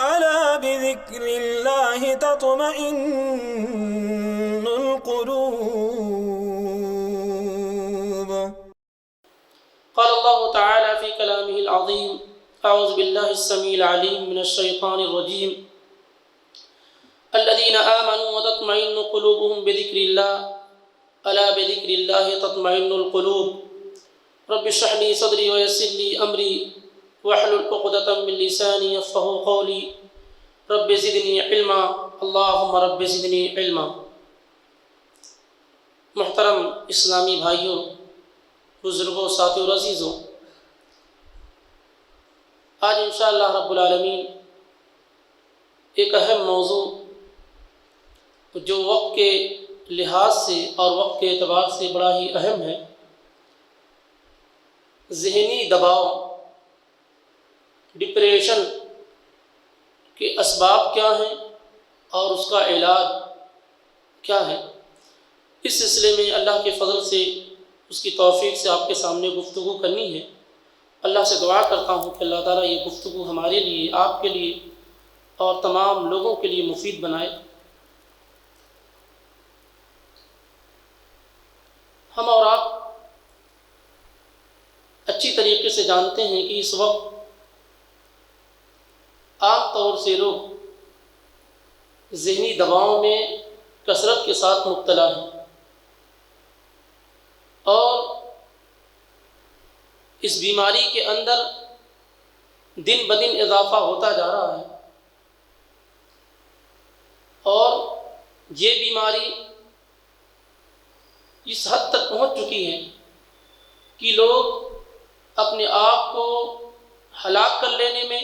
ألا بذكر الله تطمئن القلوب. قال الله تعالى في كلامه العظيم: أعوذ بالله السميع العليم من الشيطان الرجيم. الذين آمنوا وتطمئن قلوبهم بذكر الله ألا بذكر الله تطمئن القلوب. رب اشرح لي صدري ويسر لي أمري واحلل عقدة من لساني يفقهوا قولي. رب زدني علما اللهم رب زدنی علما. محترم اسلامی بھائیوں، بزرگوں، ساتھیوں اور عزیزوں، آج انشاءاللہ رب العالمین ایک اہم موضوع جو وقت کے لحاظ سے اور وقت کے اعتبار سے بڑا ہی اہم ہے، ذہنی دباؤ، ڈپریشن کے اسباب کیا ہیں اور اس کا علاج کیا ہے، اس سلسلے میں اللہ کے فضل سے، اس کی توفیق سے آپ کے سامنے گفتگو کرنی ہے۔ اللہ سے دعا کرتا ہوں کہ اللہ تعالیٰ یہ گفتگو ہمارے لیے، آپ کے لیے اور تمام لوگوں کے لیے مفید بنائے۔ ہم اور آپ اچھی طریقے سے جانتے ہیں کہ اس وقت عام طور سے لوگ ذہنی دباؤ میں کثرت کے ساتھ مبتلا ہیں، اور اس بیماری کے اندر دن بدن اضافہ ہوتا جا رہا ہے، اور یہ بیماری اس حد تک پہنچ چکی ہے کہ لوگ اپنے آپ کو ہلاک کر لینے میں،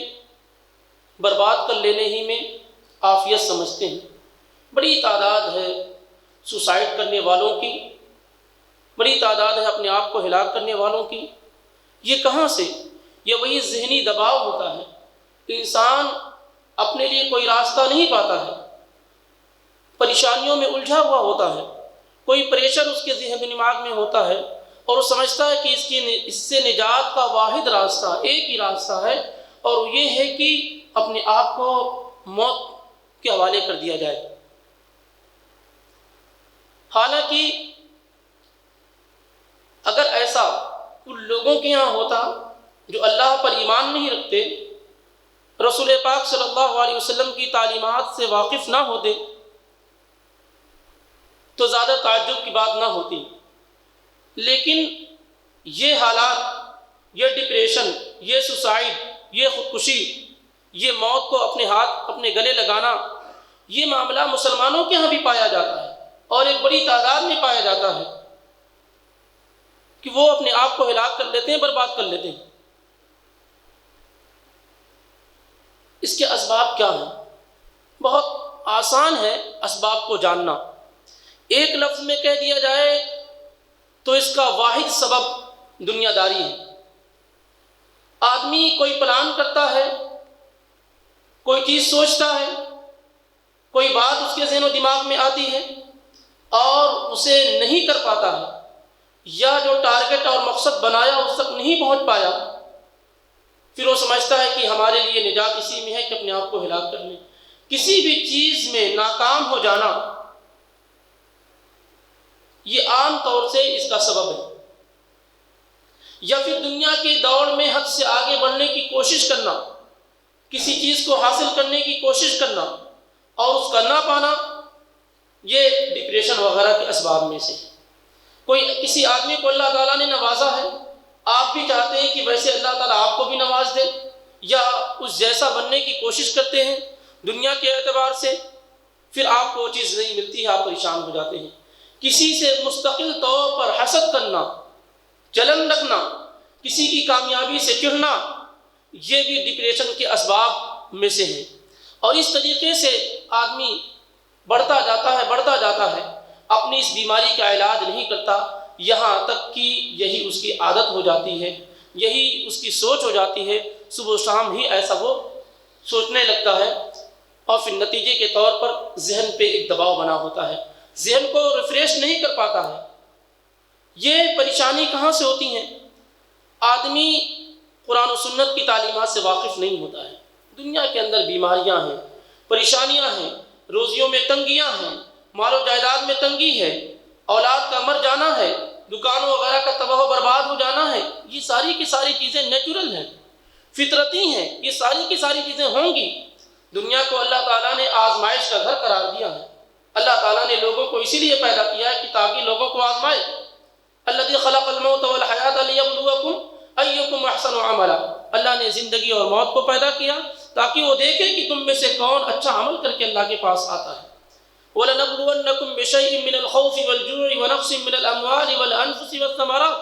برباد کر لینے ہی میں عافیت سمجھتے ہیں۔ بڑی تعداد ہے سوسائڈ کرنے والوں کی، بڑی تعداد ہے اپنے آپ کو ہلاک کرنے والوں کی۔ یہ کہاں سے؟ یہ وہی ذہنی دباؤ ہوتا ہے، انسان اپنے لیے کوئی راستہ نہیں پاتا ہے، پریشانیوں میں الجھا ہوا ہوتا ہے، کوئی پریشر اس کے ذہن و دماغ میں ہوتا ہے، اور وہ سمجھتا ہے کہ اس سے نجات کا واحد راستہ، ایک ہی راستہ ہے، اور یہ ہے کہ اپنے آپ کو موت کے حوالے کر دیا جائے۔ حالانکہ اگر ایسا ان لوگوں کے یہاں ہوتا جو اللہ پر ایمان نہیں رکھتے، رسول پاک صلی اللہ علیہ وسلم کی تعلیمات سے واقف نہ ہوتے، تو زیادہ تعجب کی بات نہ ہوتی۔ لیکن یہ حالات، یہ ڈپریشن، یہ سوسائڈ، یہ خودکشی، یہ موت کو اپنے ہاتھ اپنے گلے لگانا، یہ معاملہ مسلمانوں کے ہاں بھی پایا جاتا ہے، اور ایک بڑی تعداد میں پایا جاتا ہے کہ وہ اپنے آپ کو ہلاک کر لیتے ہیں، برباد کر لیتے ہیں۔ اس کے اسباب کیا ہیں؟ بہت آسان ہے اسباب کو جاننا۔ ایک لفظ میں کہہ دیا جائے تو اس کا واحد سبب دنیا داری ہے۔ آدمی کوئی پلان کرتا ہے، کوئی چیز سوچتا ہے، کوئی بات اس کے ذہن و دماغ میں آتی ہے اور اسے نہیں کر پاتا ہے، یا جو ٹارگٹ اور مقصد بنایا اس تک نہیں پہنچ پایا، پھر وہ سمجھتا ہے کہ ہمارے لیے نجات اسی میں ہے کہ اپنے آپ کو ہلاک کر لیں۔ کسی بھی چیز میں ناکام ہو جانا یہ عام طور سے اس کا سبب ہے، یا پھر دنیا کی دوڑ میں حد سے آگے بڑھنے کی کوشش کرنا، کسی چیز کو حاصل کرنے کی کوشش کرنا اور اس کا نہ پانا، یہ ڈپریشن وغیرہ کے اسباب میں سے۔ کسی آدمی کو اللہ تعالیٰ نے نوازا ہے، آپ بھی چاہتے ہیں کہ ویسے اللہ تعالیٰ آپ کو بھی نواز دے، یا اس جیسا بننے کی کوشش کرتے ہیں دنیا کے اعتبار سے، پھر آپ کو وہ چیز نہیں ملتی ہے، آپ پریشان ہو جاتے ہیں۔ کسی سے مستقل طور پر حسد کرنا، جلن رکھنا، کسی کی کامیابی سے چڑھنا، یہ بھی ڈپریشن کے اسباب میں سے ہے۔ اور اس طریقے سے آدمی بڑھتا جاتا ہے، اپنی اس بیماری کا علاج نہیں کرتا، یہاں تک کہ یہی اس کی عادت ہو جاتی ہے، یہی اس کی سوچ ہو جاتی ہے، صبح و شام ہی ایسا وہ سوچنے لگتا ہے، اور پھر نتیجے کے طور پر ذہن پہ ایک دباؤ بنا ہوتا ہے، ذہن کو ریفریش نہیں کر پاتا ہے۔ یہ پریشانی کہاں سے ہوتی ہیں؟ آدمی قرآن و سنت کی تعلیمات سے واقف نہیں ہوتا ہے، دنیا کے اندر بیماریاں ہیں، پریشانیاں ہیں، روزیوں میں تنگیاں ہیں، مال و جائیداد میں تنگی ہے، اولاد کا مر جانا ہے، دکانوں وغیرہ کا تباہ و برباد ہو جانا ہے، یہ ساری کی ساری چیزیں نیچرل ہیں، فطرتی ہیں، یہ ساری کی ساری چیزیں ہوں گی۔ دنیا کو اللہ تعالیٰ نے آزمائش کا گھر قرار دیا ہے۔ اللہ تعالیٰ نے لوگوں کو اسی لیے پیدا کیا ہے کہ تاکہ لوگوں کو آزمائے۔ الذی خلق الموت والحیات لیبلوکم ایکم احسن عملا، اللہ نے زندگی اور موت کو پیدا کیا تاکہ وہ دیکھے کہ تم میں سے کون اچھا عمل کر کے اللہ کے پاس آتا ہے۔ وَلَنَبْلُوَنَّكُمْ بِشَيْءٍ مِّنَ الْخَوْفِ وَالْجُوعِ وَنَقْصٍ مِّنَ الْأَمْوَالِ وَالْأَنفُسِ وَالثَّمَرَاتِ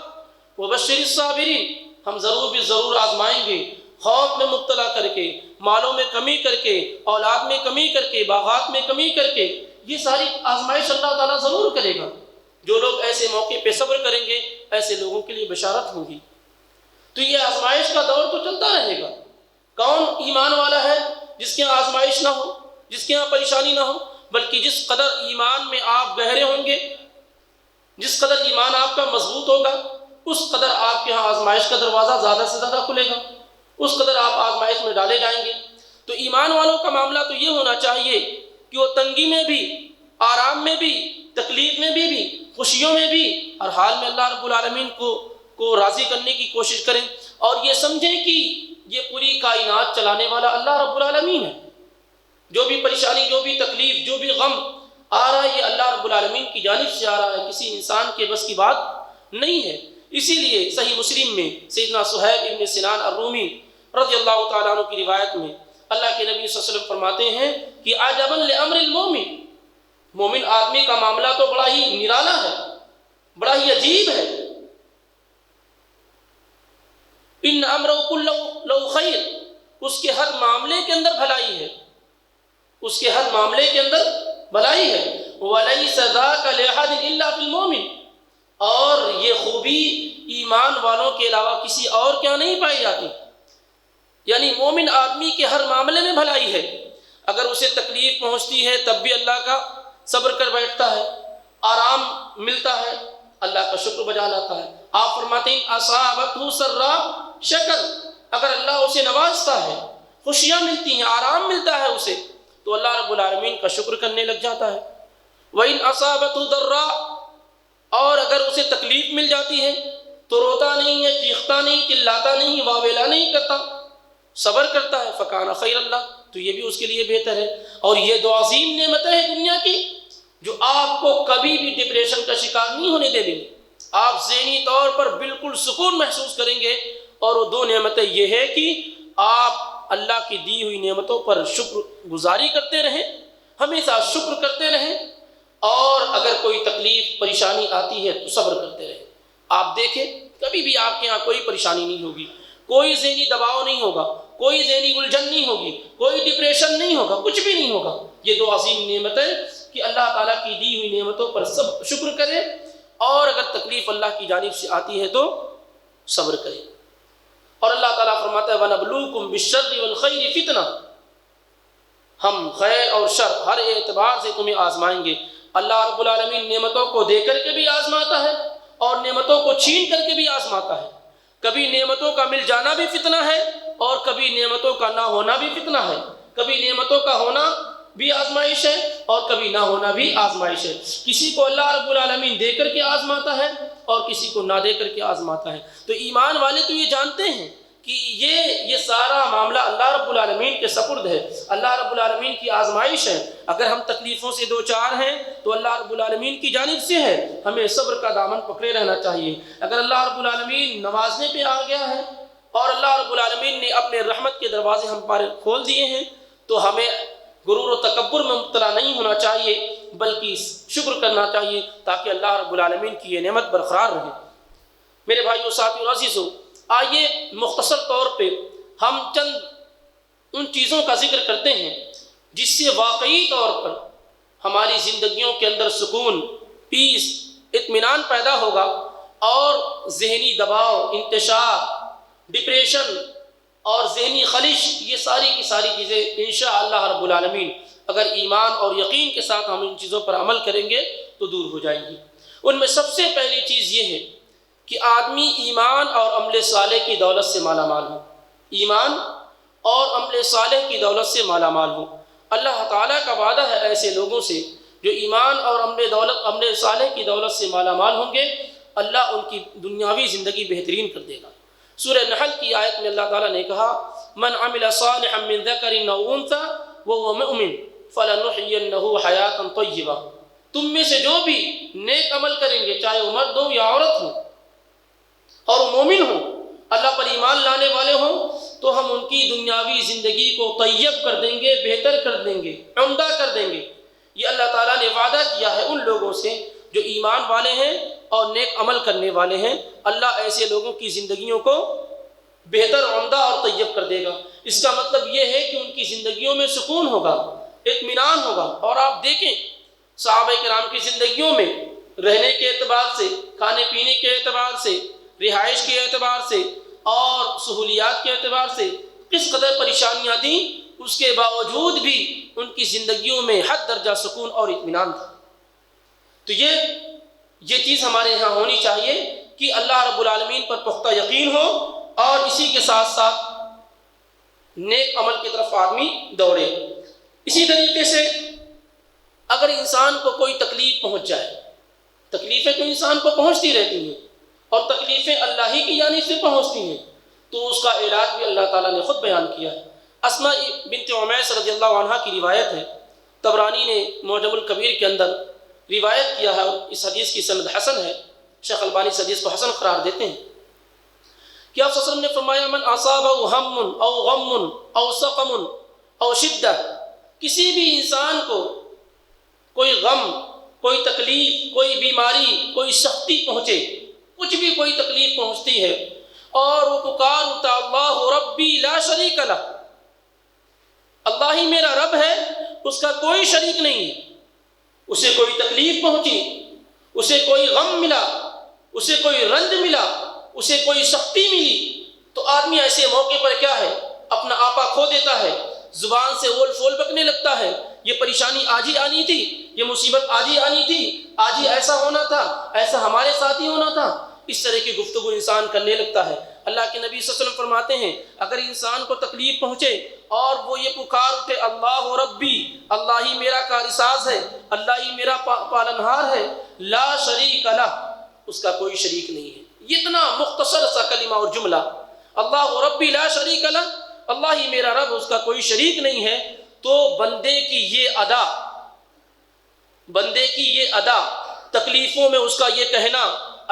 وَبَشِّرِ الصَّابِرِينَ، ہم ضرور بھی ضرور آزمائیں گے، خوف میں مبتلا کر کے، مالوں میں کمی کر کے، اولاد میں کمی کر کے، باغات میں کمی کر کے، یہ ساری آزمائش اللہ تعالیٰ ضرور کرے گا۔ جو لوگ ایسے موقع پہ صبر کریں گے ایسے لوگوں کے لیے بشارت ہوگی۔ تو یہ آزمائش کا دور تو چلتا رہے گا۔ کون ایمان والا ہے جس کے یہاں آزمائش نہ ہو، جس کے یہاں پریشانی نہ ہو؟ بلکہ جس قدر ایمان میں آپ گہرے ہوں گے، جس قدر ایمان آپ کا مضبوط ہوگا، اس قدر آپ کے ہاں آزمائش کا دروازہ زیادہ سے زیادہ کھلے گا، اس قدر آپ آزمائش میں ڈالے جائیں گے۔ تو ایمان والوں کا معاملہ تو یہ ہونا چاہیے کہ وہ تنگی میں بھی، آرام میں بھی، تکلیف میں بھی خوشیوں میں بھی ہر حال میں اللہ رب العالمین کو راضی کرنے کی کوشش کریں، اور یہ سمجھیں کہ یہ پوری کائنات چلانے والا اللہ رب العالمین ہے۔ جو بھی پریشانی، جو بھی تکلیف، جو بھی غم آ رہا ہے یہ اللہ رب العالمین کی جانب سے آ رہا ہے، کسی انسان کے بس کی بات نہیں ہے۔ اسی لیے صحیح مسلم میں سیدنا صہیب ابن سنان الرومی رضی اللہ تعالیٰ عنہ کی روایت میں اللہ کے نبی صلی اللہ علیہ وسلم فرماتے ہیں کہ عجبا لامر المومن، مومن آدمی کا معاملہ تو بڑا ہی نرالا ہے، بڑا ہی عجیب ہے۔ ان امرہ کلہ خیر، اس کے ہر معاملے کے اندر بھلائی ہے، اس کے ہر معاملے کے اندر بھلائی ہے۔ وَلَيْسَ ذَاكَ لِأَحَدٍ إِلَّا فِي الْمُؤْمِنِ، اور یہ خوبی ایمان والوں کے علاوہ کسی اور کیا نہیں پائی جاتی۔ یعنی مومن آدمی کے ہر معاملے میں بھلائی ہے، اگر اسے تکلیف پہنچتی ہے تب بھی اللہ کا صبر کر بیٹھتا ہے، آرام ملتا ہے اللہ کا شکر بجا لاتا ہے۔ آپ فرماتے ہیں اصابتہ سراء شکر، اگر اللہ اسے نوازتا ہے، خوشیاں ملتی ہیں، آرام ملتا ہے اسے، تو اللہ رب العالمین کا شکر کرنے لگ جاتا ہے۔ وَإِنْ أَصَابَتْهُ ضَرَّاء، اور اگر اسے تکلیف مل جاتی ہے تو روتا نہیں ہے، چیختا نہیں، چلاتا نہیں، واویلا نہیں کرتا، صبر کرتا ہے، فَكَانَ خَيْرَ اللَّهُ، تو یہ بھی اس کے لیے بہتر ہے۔ اور یہ دو عظیم نعمتیں ہیں دنیا کی جو آپ کو کبھی بھی ڈپریشن کا شکار نہیں ہونے دے دیں گے، آپ ذہنی طور پر بالکل سکون محسوس کریں گے۔ اور وہ دو نعمتیں یہ ہے کہ آپ اللہ کی دی ہوئی نعمتوں پر شکر گزاری کرتے رہیں، ہمیشہ شکر کرتے رہیں، اور اگر کوئی تکلیف پریشانی آتی ہے تو صبر کرتے رہیں۔ آپ دیکھیں کبھی بھی آپ کے یہاں کوئی پریشانی نہیں ہوگی، کوئی ذہنی دباؤ نہیں ہوگا، کوئی ذہنی الجھن نہیں ہوگی، کوئی ڈپریشن نہیں ہوگا، کچھ بھی نہیں ہوگا۔ یہ دو عظیم نعمتیں کہ اللہ تعالیٰ کی دی ہوئی نعمتوں پر سب شکر کرے، اور اگر تکلیف اللہ کی جانب سے آتی ہے تو صبر کرے۔ اور اللہ تعالیٰ فرماتا ہے وَنَبْلُوكُمْ بِالشَّرِّ وَالْخَيْرِ فِتْنَةً، ہم خیر اور شر ہر اعتبار سے تمہیں آزمائیں گے۔ اللہ رب العالمین نعمتوں کو دے کر کے بھی آزماتا ہے اور نعمتوں کو چھین کر کے بھی آزماتا ہے۔ کبھی نعمتوں کا مل جانا بھی فتنہ ہے اور کبھی نعمتوں کا نہ ہونا بھی فتنہ ہے، کبھی نعمتوں کا ہونا بھی آزمائش ہے اور کبھی نہ ہونا بھی آزمائش ہے۔ کسی کو اللہ رب العالمین دے کر کے آزماتا ہے اور کسی کو نہ دے کر کے آزماتا ہے۔ تو ایمان والے تو یہ جانتے ہیں کہ یہ سارا معاملہ اللہ رب العالمین کے سپرد ہے، اللہ رب العالمین کی آزمائش ہے۔ اگر ہم تکلیفوں سے دو چار ہیں تو اللہ رب العالمین کی جانب سے ہے، ہمیں صبر کا دامن پکڑے رہنا چاہیے۔ اگر اللہ رب العالمین نوازنے پہ آ گیا ہے اور اللہ رب العالمین نے اپنے رحمت کے دروازے ہم پر کھول دیے ہیں تو ہمیں غرور و تکبر میں مبتلا نہیں ہونا چاہیے، بلکہ شکر کرنا چاہیے تاکہ اللہ رب العالمین کی یہ نعمت برقرار رہے۔ میرے بھائیو، ساتھیو، عزیزو، آئیے مختصر طور پہ ہم چند ان چیزوں کا ذکر کرتے ہیں جس سے واقعی طور پر ہماری زندگیوں کے اندر سکون، پیس، اطمینان پیدا ہوگا، اور ذہنی دباؤ، انتشار، ڈپریشن اور ذہنی خلش، یہ ساری کی ساری چیزیں انشاءاللہ رب العالمین اگر ایمان اور یقین کے ساتھ ہم ان چیزوں پر عمل کریں گے تو دور ہو جائیں گی۔ ان میں سب سے پہلی چیز یہ ہے کہ آدمی ایمان اور عمل صالح کی دولت سے مالا مال ہو، ایمان اور عمل صالح کی دولت سے مالا مال ہوں۔ اللہ تعالیٰ کا وعدہ ہے ایسے لوگوں سے جو ایمان اور عمل صالح کی دولت سے مالا مال ہوں گے، اللہ ان کی دنیاوی زندگی بہترین کر دے گا۔ سورہ نحل کی آیت میں اللہ تعالیٰ نے کہا من عمل صالحا من ذکر او انثی وهو مؤمن فلنحینہ حیاۃ طیبہ، تم میں سے جو بھی نیک عمل کریں گے، چاہے وہ مرد ہو یا عورت ہو، اور وہ مومن ہوں، اللہ پر ایمان لانے والے ہوں، تو ہم ان کی دنیاوی زندگی کو طیب کر دیں گے، بہتر کر دیں گے، عمدہ کر دیں گے۔ یہ اللہ تعالیٰ نے وعدہ کیا ہے ان لوگوں سے جو ایمان والے ہیں اور نیک عمل کرنے والے ہیں۔ اللہ ایسے لوگوں کی زندگیوں کو بہتر، عمدہ اور طیب کر دے گا۔ اس کا مطلب یہ ہے کہ ان کی زندگیوں میں سکون ہوگا، اطمینان ہوگا۔ اور آپ دیکھیں صحابہ کرام کی زندگیوں میں رہنے کے اعتبار سے، کھانے پینے کے اعتبار سے، رہائش کے اعتبار سے اور سہولیات کے اعتبار سے کس قدر پریشانیاں تھیں، اس کے باوجود بھی ان کی زندگیوں میں حد درجہ سکون اور اطمینان تھا۔ تو یہ چیز ہمارے یہاں ہونی چاہیے کہ اللہ رب العالمین پر پختہ یقین ہو، اور اسی کے ساتھ ساتھ نیک عمل کی طرف آدمی دوڑے۔ اسی طریقے سے اگر انسان کو کوئی تکلیف پہنچ جائے، تکلیفیں تو انسان کو پہنچتی رہتی ہیں اور تکلیفیں اللہ ہی کی جانب سے پہنچتی ہیں، تو اس کا علاج بھی اللہ تعالیٰ نے خود بیان کیا ہے۔ اسماء بنت عمیس رضی اللہ عنہا کی روایت ہے، طبرانی نے معجم الکبیر کے اندر روایت کیا ہے، اور اس حدیث کی سند حسن ہے، شیخ البانی اس حدیث کو حسن قرار دیتے ہیں کہ آپ صلی اللہ علیہ وسلم نے فرمایا من اصابہ ہم او غم او سقم او شدہ، کسی بھی انسان کو کوئی غم، کوئی تکلیف، کوئی بیماری، کوئی سختی پہنچے، کچھ بھی کوئی تکلیف پہنچتی ہے اور وہ پکار اٹھتا اللہ ربی لا شریک لہ، اللہ ہی میرا رب ہے، اس کا کوئی شریک نہیں ہے، اسے کوئی تکلیف پہنچی، اسے کوئی غم ملا، اسے کوئی رنج ملا، اسے کوئی سختی ملی، تو آدمی ایسے موقع پر کیا ہے، اپنا آپا کھو دیتا ہے، زبان سے اول فول بکنے لگتا ہے، یہ پریشانی آج ہی آنی تھی، یہ مصیبت آج ہی آنی تھی، آج ہی ایسا ہونا تھا، ایسا ہمارے ساتھ ہی ہونا تھا، اس طرح کی گفتگو انسان کرنے لگتا ہے۔ اللہ کے نبی صلی اللہ علیہ وسلم فرماتے ہیں اگر انسان کو تکلیف پہنچے اور وہ یہ پکار اٹھے اللہ ربی، اللہ ہی میرا کارساز ہے، اللہ ہی میرا پالنہار ہے، لا شریک لہ، اس کا کوئی شریک نہیں ہے، یہ اتنا مختصر سا کلمہ اور جملہ، اللہ ربی لا شریک لہ، اللہ ہی میرا رب، اس کا کوئی شریک نہیں ہے، تو بندے کی یہ ادا، تکلیفوں میں اس کا یہ کہنا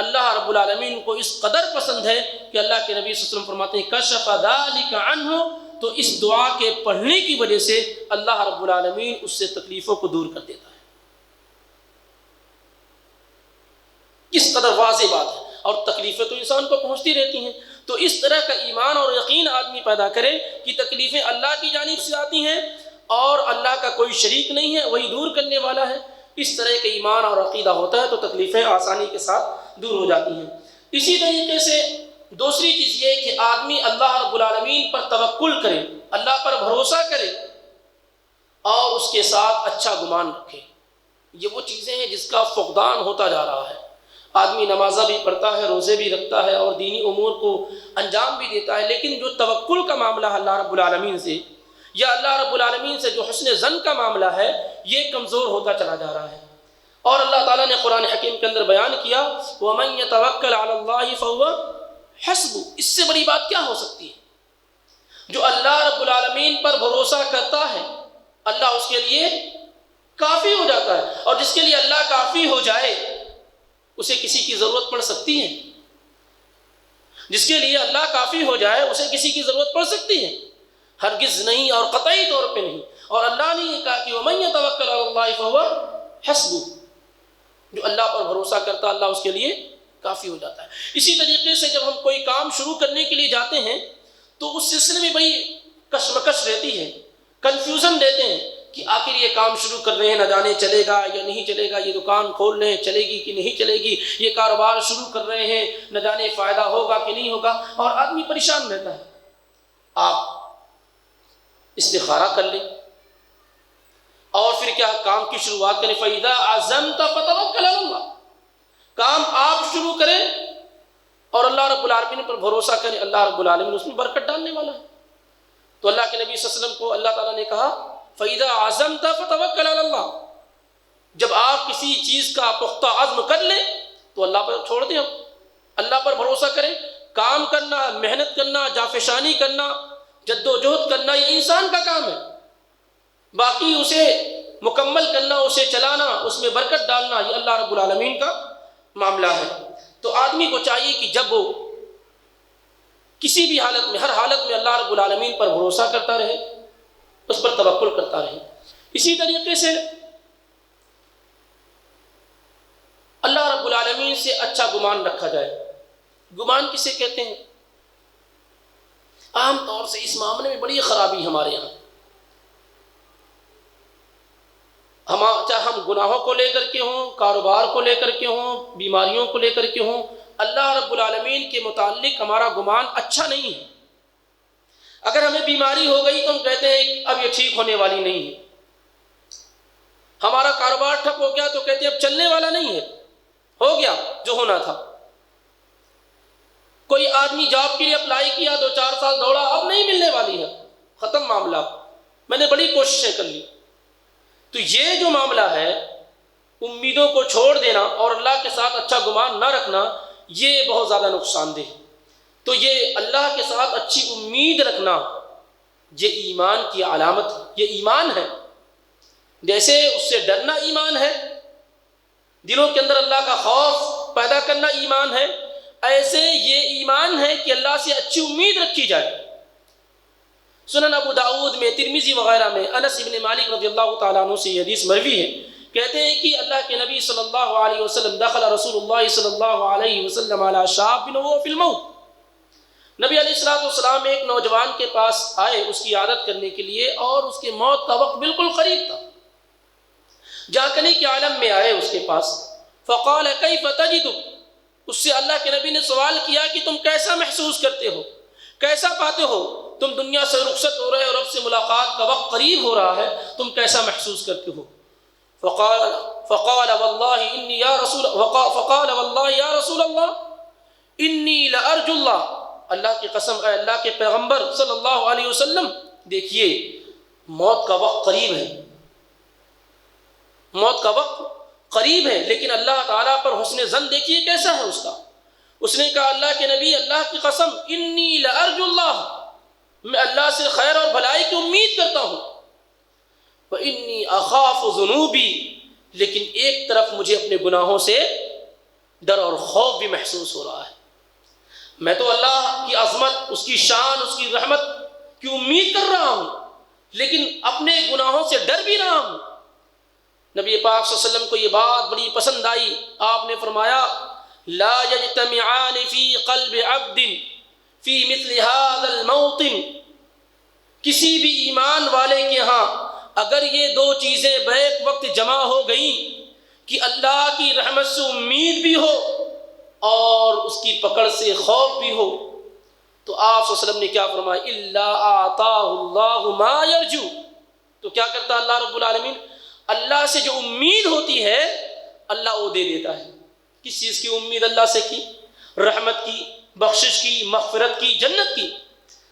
اللہ رب العالمین کو اس قدر پسند ہے کہ اللہ کے نبی صلی اللہ علیہ وسلم فرماتے ہیں کشف ذلک عنہ، تو اس دعا کے پڑھنے کی وجہ سے اللہ رب العالمین اس سے تکلیفوں کو دور کر دیتا ہے۔ کس قدر واضح بات ہے، اور تکلیفیں تو انسان کو پہنچتی رہتی ہیں، تو اس طرح کا ایمان اور یقین آدمی پیدا کرے کہ تکلیفیں اللہ کی جانب سے آتی ہیں اور اللہ کا کوئی شریک نہیں ہے، وہی دور کرنے والا ہے۔ اس طرح کا ایمان اور عقیدہ ہوتا ہے تو تکلیفیں آسانی کے ساتھ دور ہو جاتی ہیں۔ اسی طریقے سے دوسری چیز یہ ہے کہ آدمی اللہ رب العالمین پر توکل کرے، اللہ پر بھروسہ کرے اور اس کے ساتھ اچھا گمان رکھے۔ یہ وہ چیزیں ہیں جس کا فقدان ہوتا جا رہا ہے۔ آدمی نمازہ بھی پڑھتا ہے، روزے بھی رکھتا ہے اور دینی امور کو انجام بھی دیتا ہے، لیکن جو توکل کا معاملہ ہے اللہ رب العالمین سے، یا اللہ رب العالمین سے جو حسن ظن کا معاملہ ہے، یہ کمزور ہوتا چلا جا رہا ہے۔ اور اللہ تعالیٰ نے قرآن حکیم کے اندر بیان کیا وَمَن يَتَوَكَّلْ عَلَى اللَّهِ فَهُوَ حَسْبُهُ، اس سے بڑی بات کیا ہو سکتی ہے؟ جو اللہ رب العالمین پر بھروسہ کرتا ہے اللہ اس کے لیے کافی ہو جاتا ہے، اور جس کے لیے اللہ کافی ہو جائے اسے کسی کی ضرورت پڑ سکتی ہے؟ جس کے لیے اللہ کافی ہو جائے اسے کسی کی ضرورت پڑ سکتی ہے؟ ہرگز نہیں، اور قطعی طور پہ نہیں۔ اور اللہ نے یہ کہا کہ وَمَن يَتَوَكَّلْ عَلَى اللَّهِ فَهُوَ حَسْبُهُ، جو اللہ پر بھروسہ کرتا اللہ اس کے لیے کافی ہو جاتا ہے۔ اسی طریقے سے جب ہم کوئی کام شروع کرنے کے لیے جاتے ہیں تو اس سلسلے میں بڑی کشمکش رہتی ہے، کنفیوژن رہتے ہیں کہ آخر یہ کام شروع کر رہے ہیں، نہ جانے چلے گا یا نہیں چلے گا، یہ دکان کھول رہے ہیں چلے گی کہ نہیں چلے گی، یہ کاروبار شروع کر رہے ہیں نہ جانے فائدہ ہوگا کہ نہیں ہوگا، اور آدمی پریشان رہتا ہے۔ آپ استخارہ کر لیں اور پھر کیا کام کی شروعات کریں، فَإِذَا عَزَمْتَ فَتَوَكَّلْ عَلَى اللَّهِ، کام آپ شروع کریں اور اللہ رب العالمین پر بھروسہ کریں، اللہ رب العالمین اس میں برکت ڈالنے والا ہے۔ تو اللہ کے نبی صلی اللہ علیہ وسلم کو اللہ تعالیٰ نے کہا فَإِذَا عَزَمْتَ فَتَوَكَّلْ عَلَى اللَّهِ، جب آپ کسی چیز کا پختہ عزم کر لیں تو اللہ پر چھوڑ دیں، اللہ پر بھروسہ کریں. کام کرنا، محنت کرنا، جافشانی کرنا، جد و جہد کرنا یہ انسان کا کام ہے، باقی اسے مکمل کرنا، اسے چلانا، اس میں برکت ڈالنا یہ اللہ رب العالمین کا معاملہ ہے. تو آدمی کو چاہیے کہ جب وہ کسی بھی حالت میں، ہر حالت میں اللہ رب العالمین پر بھروسہ کرتا رہے، اس پر توکل کرتا رہے. اسی طریقے سے اللہ رب العالمین سے اچھا گمان رکھا جائے. گمان کسے کہتے ہیں؟ عام طور سے اس معاملے میں بڑی خرابی ہمارے یہاں، چاہے ہم گناہوں کو لے کر کے ہوں، کاروبار کو لے کر کے ہوں، بیماریوں کو لے کر کے ہوں، اللہ رب العالمین کے متعلق ہمارا گمان اچھا نہیں ہے. اگر ہمیں بیماری ہو گئی تو ہم کہتے ہیں کہ اب یہ ٹھیک ہونے والی نہیں ہے. ہمارا کاروبار ٹھپ ہو گیا تو کہتے ہیں اب چلنے والا نہیں ہے، ہو گیا جو ہونا تھا. کوئی آدمی جاب کے لیے اپلائی کیا، 2-4 سال دوڑا، اب نہیں ملنے والی ہے، ختم معاملہ، میں نے بڑی کوششیں کر لی. تو یہ جو معاملہ ہے امیدوں کو چھوڑ دینا اور اللہ کے ساتھ اچھا گمان نہ رکھنا، یہ بہت زیادہ نقصان دہ ہے. تو یہ اللہ کے ساتھ اچھی امید رکھنا یہ ایمان کی علامت ہے، یہ ایمان ہے. جیسے اس سے ڈرنا ایمان ہے، دلوں کے اندر اللہ کا خوف پیدا کرنا ایمان ہے، ایسے یہ ایمان ہے کہ اللہ سے اچھی امید رکھی جائے. سنن ابو داؤد میں، ترمذی وغیرہ میں انس ابن مالک رضی اللہ تعالیٰ عنہ سے یہ حدیث مروی ہے، کہتے ہیں کہ اللہ کے نبی صلی اللہ علیہ وسلم دخل رسول اللہ صلی اللہ علیہ وسلم علی شاب وهو فی الموت. نبی علیہ الصلوۃ والسلام ایک نوجوان کے پاس آئے اس کی عیادت کرنے کے لیے، اور اس کے موت کا وقت بالکل قریب تھا. جاکنی کے عالم میں آئے اس کے پاس، فقال کیف تجدک، اس سے اللہ کے نبی نے سوال کیا کہ تم کیسا محسوس کرتے ہو، کیسا پاتے ہو، تم دنیا سے رخصت ہو رہے اور رب سے ملاقات کا وقت قریب ہو رہا ہے، تم کیسا محسوس کرتے ہو؟ فقال واللہ انی یا رسول اللہ انی لارجو اللہ، اللہ کی قسم اے اللہ کے پیغمبر صلی اللہ علیہ وسلم، دیکھیے موت کا وقت قریب ہے، موت کا وقت قریب ہے، لیکن اللہ تعالیٰ پر حسن ظن دیکھیے کیسا ہے اس کا. اس نے کہا اللہ کے نبی اللہ کی قسم انی لارجو اللہ، میں اللہ سے خیر اور بھلائی کی امید کرتا ہوں، وانی اخاف ذنوبی، لیکن ایک طرف مجھے اپنے گناہوں سے ڈر اور خوف بھی محسوس ہو رہا ہے. میں تو اللہ کی عظمت، اس کی شان، اس کی رحمت کی امید کر رہا ہوں، لیکن اپنے گناہوں سے ڈر بھی رہا ہوں. نبی پاک صلی اللہ علیہ وسلم کو یہ بات بڑی پسند آئی. آپ نے فرمایا لا یجتمعان فی قلب عبد فی مثل هذا الموطن، کسی بھی ایمان والے کے ہاں اگر یہ دو چیزیں بیک وقت جمع ہو گئیں کہ اللہ کی رحمت سے امید بھی ہو اور اس کی پکڑ سے خوف بھی ہو، تو آپ صلی اللہ علیہ وسلم نے کیا فرمایا الا اعطاہ اللہ ما یرجو. تو کیا کرتا اللہ رب العالمین؟ اللہ سے جو امید ہوتی ہے اللہ وہ دے دیتا ہے. کس چیز کی امید اللہ سے کی؟ رحمت کی، بخشش کی، مغفرت کی، جنت کی.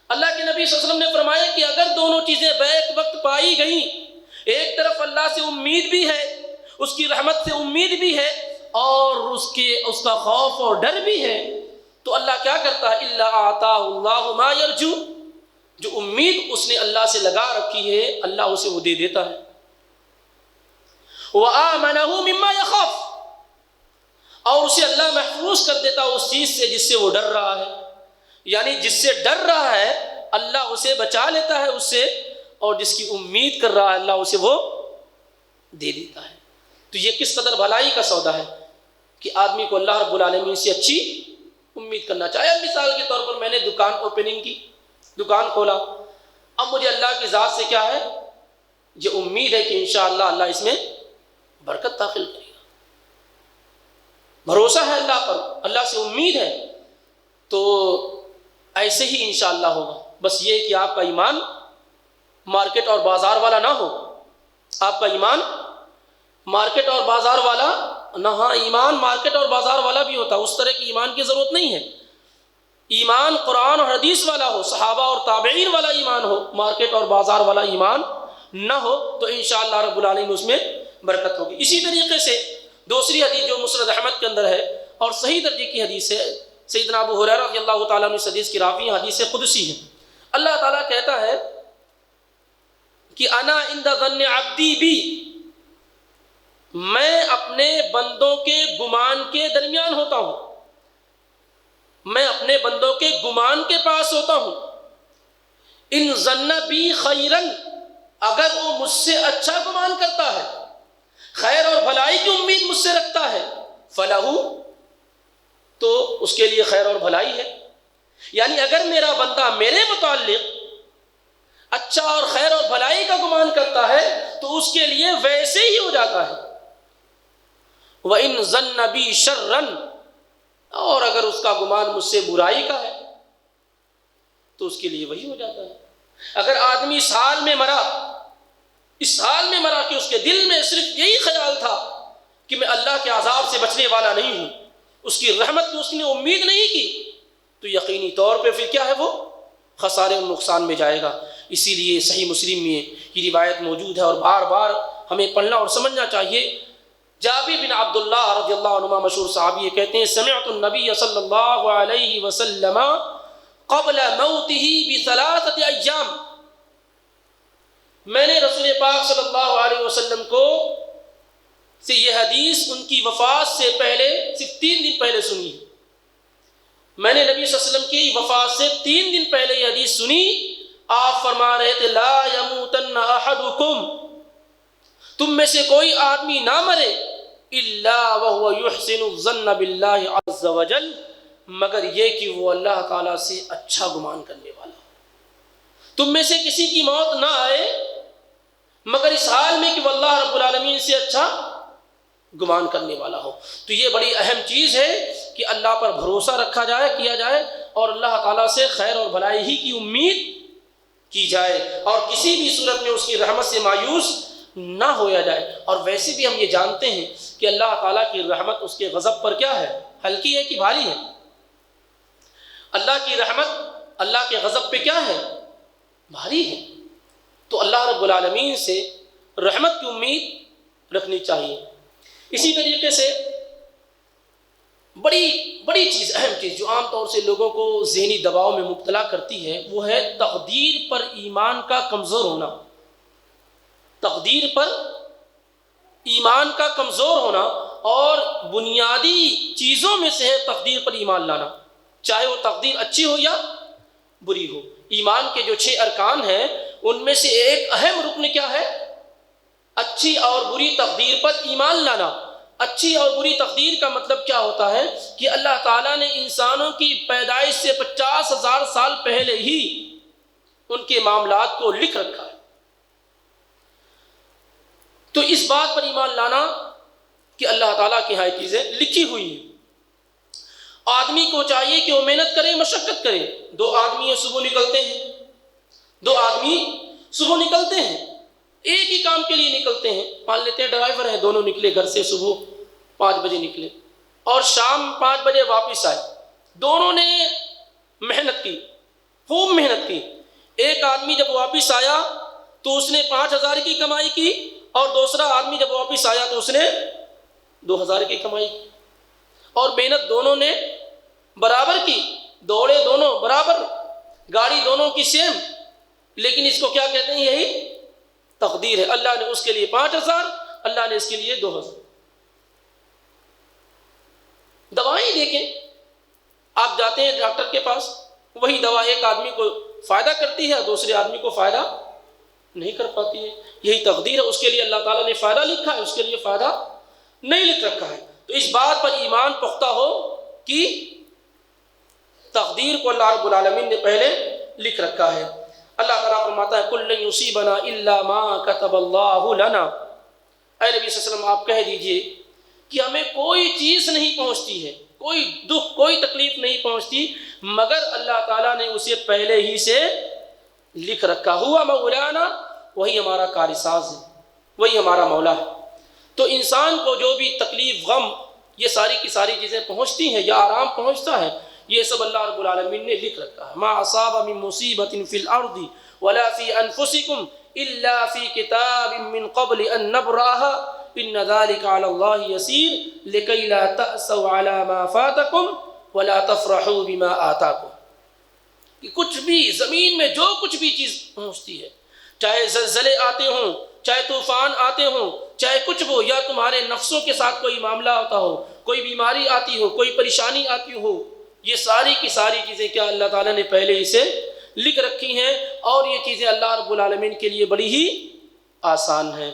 اللہ کے نبی صلی اللہ علیہ وسلم نے فرمایا کہ اگر دونوں چیزیں بیک وقت پائی گئیں، ایک طرف اللہ سے امید بھی ہے، اس کی رحمت سے امید بھی ہے، اور اس کا خوف اور ڈر بھی ہے، تو اللہ کیا کرتا ہے الا اعطاہ اللہ ما یرجو، جو امید اس نے اللہ سے لگا رکھی ہے اللہ اسے وہ دے دیتا ہے. وآمنہ مما یخاف، اور اسے اللہ محفوظ کر دیتا اس چیز سے جس سے وہ ڈر رہا ہے. یعنی جس سے ڈر رہا ہے اللہ اسے بچا لیتا ہے اس سے، اور جس کی امید کر رہا ہے اللہ اسے وہ دے دیتا ہے. تو یہ کس قدر بھلائی کا سودا ہے کہ آدمی کو اللہ رب العالمین سے اچھی امید کرنا چاہے. مثال کے طور پر میں نے دکان اوپننگ کی، دکان کھولا، اب مجھے اللہ کی ذات سے کیا ہے، یہ امید ہے کہ انشاءاللہ اللہ اس میں برکت داخل کرے گا. بھروسہ ہے اللہ پر، اللہ سے امید ہے، تو ایسے ہی انشاءاللہ ہوگا. بس یہ کہ آپ کا ایمان مارکیٹ اور بازار والا نہ ہو. آپ کا ایمان مارکیٹ اور بازار والا نہ، ہاں ایمان مارکیٹ اور بازار والا بھی ہوتا، اس طرح کی ایمان کی ضرورت نہیں ہے. ایمان قرآن اور حدیث والا ہو، صحابہ اور تابعین والا ایمان ہو، مارکیٹ اور بازار والا ایمان نہ ہو، تو انشاءاللہ رب العالمین اس میں برکت ہوگی۔ اسی طریقے سے دوسری حدیث جو مسند احمد کے اندر ہے اور صحیح درجے کی حدیث ہے، سیدنا ابو ہریرہ رضی اللہ تعالیٰ عنہ اس حدیث کی راوی ہیں، حدیث قدسی ہے۔ اللہ تعالیٰ کہتا ہے کہ انا عند ظن عبدی بی، میں اپنے بندوں کے گمان کے درمیان ہوتا ہوں، میں اپنے بندوں کے گمان کے پاس ہوتا ہوں۔ ان ظن بی خیرن، اگر وہ مجھ سے اچھا گمان کرتا ہے، خیر اور بھلائی کی امید مجھ سے رکھتا ہے، فلہو، تو اس کے لیے خیر اور بھلائی ہے۔ یعنی اگر میرا بندہ میرے متعلق اچھا اور خیر اور بھلائی کا گمان کرتا ہے تو اس کے لیے ویسے ہی ہو جاتا ہے۔ وَإِن ظَنَّ بِي شَرًّا، اور اگر اس کا گمان مجھ سے برائی کا ہے تو اس کے لیے وہی ہو جاتا ہے۔ اگر آدمی اس حال میں مرا کہ اس کے دل میں صرف یہی خیال تھا کہ میں اللہ کے عذاب سے بچنے والا نہیں ہوں، اس کی رحمت کی اس نے امید نہیں کی، تو یقینی طور پہ پھر کیا ہے، وہ خسارے اور نقصان میں جائے گا۔ اسی لیے صحیح مسلم میں یہ روایت موجود ہے اور بار بار ہمیں پڑھنا اور سمجھنا چاہیے۔ جابر بن عبداللہ رضی اللہ عنہما مشہور صحابی کہتے ہیں، سمعت النبی صلی اللہ علیہ وسلم قبل موتہ بثلاثۃ ایام، میں نے رسول پاک صلی اللہ علیہ وسلم کو سے یہ حدیث ان کی وفات سے پہلے صرف 3 دن پہلے سنی۔ میں نے نبی صلی اللہ علیہ وسلم کی وفات سے 3 دن پہلے یہ حدیث سنی۔ آپ فرما رہے تھے، لا یموتن احدکم، تم میں سے کوئی آدمی نہ مرے الا وهو يحسن الظن باللہ عز وجل، مگر یہ کہ وہ اللہ تعالیٰ سے اچھا گمان کرنے والا ہو۔ تم میں سے کسی کی موت نہ آئے مگر اس حال میں کہ وہ اللہ رب العالمین سے اچھا گمان کرنے والا ہو۔ تو یہ بڑی اہم چیز ہے کہ اللہ پر بھروسہ رکھا جائے، کیا جائے، اور اللہ تعالیٰ سے خیر اور بھلائی ہی کی امید کی جائے، اور کسی بھی صورت میں اس کی رحمت سے مایوس نہ ہویا جائے۔ اور ویسے بھی ہم یہ جانتے ہیں کہ اللہ تعالیٰ کی رحمت اس کے غضب پر کیا ہے، ہلکی ہے کہ بھاری ہے؟ اللہ کی رحمت اللہ کے غضب پہ کیا ہے، بھاری ہے۔ تو اللہ رب العالمین سے رحمت کی امید رکھنی چاہیے۔ اسی طریقے سے بڑی چیز، اہم چیز جو عام طور سے لوگوں کو ذہنی دباؤ میں مبتلا کرتی ہے، وہ ہے تقدیر پر ایمان کا کمزور ہونا۔ تقدیر پر ایمان کا کمزور ہونا، اور بنیادی چیزوں میں سے ہے تقدیر پر ایمان لانا، چاہے وہ تقدیر اچھی ہو یا بری ہو۔ ایمان کے جو 6 ارکان ہیں ان میں سے ایک اہم رکن کیا ہے، اچھی اور بری تقدیر پر ایمان لانا۔ اچھی اور بری تقدیر کا مطلب کیا ہوتا ہے کہ اللہ تعالیٰ نے انسانوں کی پیدائش سے 50,000 سال پہلے ہی ان کے معاملات کو لکھ رکھا ہے۔ تو اس بات پر ایمان لانا کہ اللہ تعالیٰ کی ہائی چیزیں لکھی ہوئی ہیں۔ آدمی کو چاہیے کہ وہ محنت کرے، مشقت کرے۔ 2 آدمی صبح نکلتے ہیں، 2 آدمی صبح نکلتے ہیں، ایک ہی کام کے لیے نکلتے ہیں۔ مان لیتے ہیں ڈرائیور ہیں، دونوں نکلے گھر سے، صبح 5 بجے نکلے اور شام 5 بجے واپس آئے۔ دونوں نے محنت کی، خوب محنت کی۔ ایک آدمی جب واپس آیا تو اس نے 5,000 کی کمائی کی، اور دوسرا آدمی جب واپس آیا تو اس نے 2,000 کی کمائی کی، اور محنت دونوں نے برابر کی، دوڑے دونوں برابر، گاڑی دونوں کی سیم، لیکن اس کو کیا کہتے ہیں، یہی تقدیر ہے۔ اللہ نے اس کے لیے 5,000، اللہ نے اس کے لیے 2,000۔ دوائیں دیکھیں، آپ جاتے ہیں ڈاکٹر کے پاس، وہی دوا ایک آدمی کو فائدہ کرتی ہے اور دوسرے آدمی کو فائدہ نہیں کر پاتی ہے۔ یہی تقدیر ہے، اس کے لیے اللہ تعالیٰ نے فائدہ لکھا ہے، اس کے لیے فائدہ نہیں لکھ رکھا ہے۔ تو اس بات پر ایمان پختہ ہو کہ تقدیر کو اللہ رب العالمین نے پہلے لکھ رکھا ہے۔ اللہ تعالیٰ فرماتا ہے قُل لَن يُصِيبَنَا إِلَّا مَا كَتَبَ اللَّهُ لَنَا، اے نبی صلی اللہ علیہ وسلم آپ کہہ دیجئے کہ ہمیں کوئی چیز نہیں پہنچتی ہے، کوئی دکھ، کوئی تکلیف نہیں پہنچتی مگر اللہ تعالیٰ نے اسے پہلے ہی سے لکھ رکھا۔ ہوا مولانا، وہی ہمارا کار ساز ہے، وہی ہمارا مولا ہے۔ تو انسان کو جو بھی تکلیف، غم، یہ ساری کی ساری چیزیں پہنچتی ہیں یا آرام پہنچتا ہے، یہ سب اللہ رب العالمین نے لکھ رکھا ہے. ما اصاب من مصیبت فی الارض ولا فی انفسکم الا فی کتاب من قبل ان نبرأها ان ذلك علی اللہ یسیر لکی لا تأسوا علی ما فاتکم ولا تفرحوا بما آتاکم. کہ کچھ بھی زمین میں جو کچھ بھی چیز پہنچتی ہے، چاہے زلزلے آتے ہوں، چاہے طوفان آتے ہوں، چاہے کچھ ہو، یا تمہارے نفسوں کے ساتھ کوئی معاملہ ہوتا ہو، کوئی بیماری آتی ہو، کوئی پریشانی آتی ہو، یہ ساری کی ساری چیزیں کیا اللہ تعالیٰ نے پہلے ہی سے لکھ رکھی ہیں، اور یہ چیزیں اللہ رب العالمین کے لیے بڑی ہی آسان ہیں.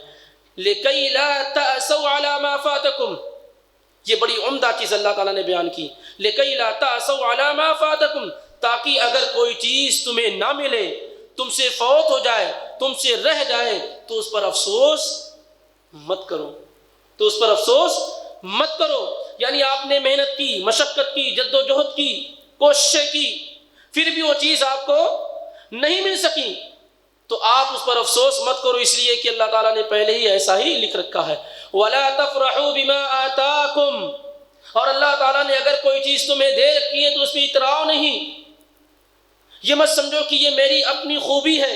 لِكَيْ لَا تَأْسَوْا عَلَى مَا فَاتَكُمْ، یہ بڑی عمدہ چیز اللہ تعالیٰ نے بیان کی. لِكَيْ لَا تَأْسَوْا عَلَى مَا فَاتَكُمْ، تاکہ اگر کوئی چیز تمہیں نہ ملے، تم سے فوت ہو جائے، تم سے رہ جائے، تو اس پر افسوس مت کرو، تو اس پر افسوس مت کرو. یعنی آپ نے محنت کی، مشقت کی، جد و جہد کی، کوششیں کی، پھر بھی وہ چیز آپ کو نہیں مل سکی، تو آپ اس پر افسوس مت کرو، اس لیے کہ اللہ تعالیٰ نے پہلے ہی ایسا ہی لکھ رکھا ہے. وَلَا تَفْرَحُوا بِمَا آتَاكُمْ، اور اللہ تعالیٰ نے اگر کوئی چیز تمہیں دے رکھی ہے تو اس میں اتراؤ نہیں. یہ مت سمجھو کہ یہ میری اپنی خوبی ہے،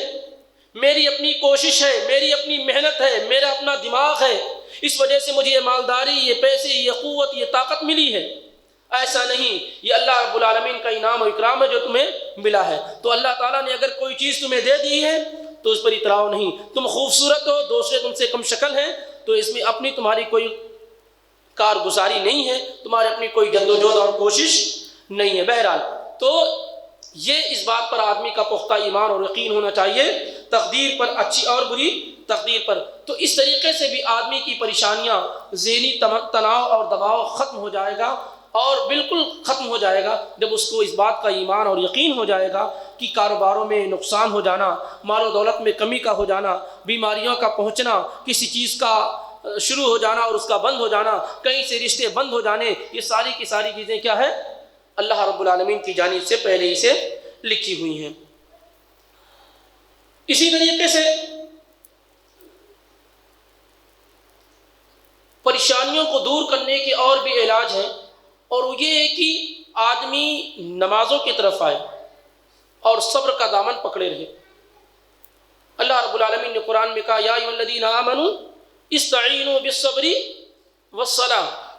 میری اپنی کوشش ہے، میری اپنی محنت ہے، میرا اپنا دماغ ہے، اس وجہ سے مجھے یہ مالداری، یہ پیسے، یہ قوت، یہ طاقت ملی ہے. ایسا نہیں، یہ اللہ رب العالمین کا انعام و اکرام ہے جو تمہیں ملا ہے. تو اللہ تعالیٰ نے اگر کوئی چیز تمہیں دے دی ہے تو اس پر اتراؤ نہیں. تم خوبصورت ہو، دوسرے تم سے کم شکل ہیں، تو اس میں اپنی تمہاری کوئی کارگزاری نہیں ہے، تمہاری اپنی کوئی جدوجہد اور کوشش نہیں ہے. بہرحال تو یہ اس بات پر آدمی کا پختہ ایمان اور یقین ہونا چاہیے، تقدیر پر، اچھی اور بری تقدیر پر. تو اس طریقے سے بھی آدمی کی پریشانیاں، ذہنی تناؤ اور دباؤ ختم ہو جائے گا، اور بالکل ختم ہو جائے گا جب اس کو اس بات کا ایمان اور یقین ہو جائے گا کہ کاروباروں میں نقصان ہو جانا، مال و دولت میں کمی کا ہو جانا، بیماریوں کا پہنچنا، کسی چیز کا شروع ہو جانا اور اس کا بند ہو جانا، کہیں سے رشتے بند ہو جانے، یہ ساری کی ساری چیزیں کیا ہے؟ اللہ رب العالمین کی جانب سے پہلے ہی سے لکھی ہوئی ہیں. اسی طریقے سے پریشانیوں کو دور کرنے کے اور بھی علاج ہیں، اور وہ یہ ہے کہ آدمی نمازوں کی طرف آئے اور صبر کا دامن پکڑے رہے. اللہ رب العالمین نے قرآن میں کہا یا ایھا الذین آمنوا استعینوا بالصبر والصلاۃ،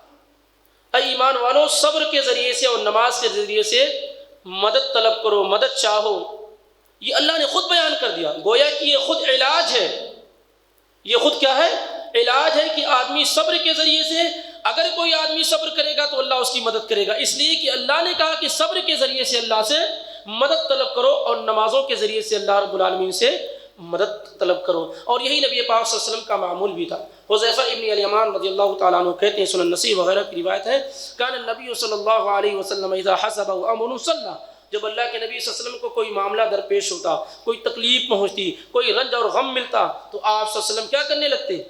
اے ایمان والو صبر کے ذریعے سے اور نماز کے ذریعے سے مدد طلب کرو، مدد چاہو. یہ اللہ نے خود بیان کر دیا، گویا کہ یہ خود علاج ہے. یہ خود کیا ہے؟ علاج ہے کہ آدمی صبر کے ذریعے سے، اگر کوئی آدمی صبر کرے گا تو اللہ اس کی مدد کرے گا. اس لیے کہ اللہ نے کہا کہ صبر کے ذریعے سے اللہ سے مدد طلب کرو، اور نمازوں کے ذریعے سے اللہ رب العالمین سے مدد طلب کرو. اور یہی نبی پاک صلی اللہ علیہ وسلم کا معمول بھی تھا. حذیفہ ابن الیمان رضی اللہ تعالیٰ عنہ کہتے ہیں، سنن نسائی وغیرہ کی روایت ہے، کان النبی صلی اللہ علیہ وسلم اذا حسبه امر صلی، جب اللہ کے نبی صلی اللہ علیہ وسلم کو کوئی معاملہ درپیش ہوتا، کوئی تکلیف پہنچتی، کوئی رنج اور غم ملتا، تو آپ صلی اللہ علیہ وسلم کیا کرنے لگتے؟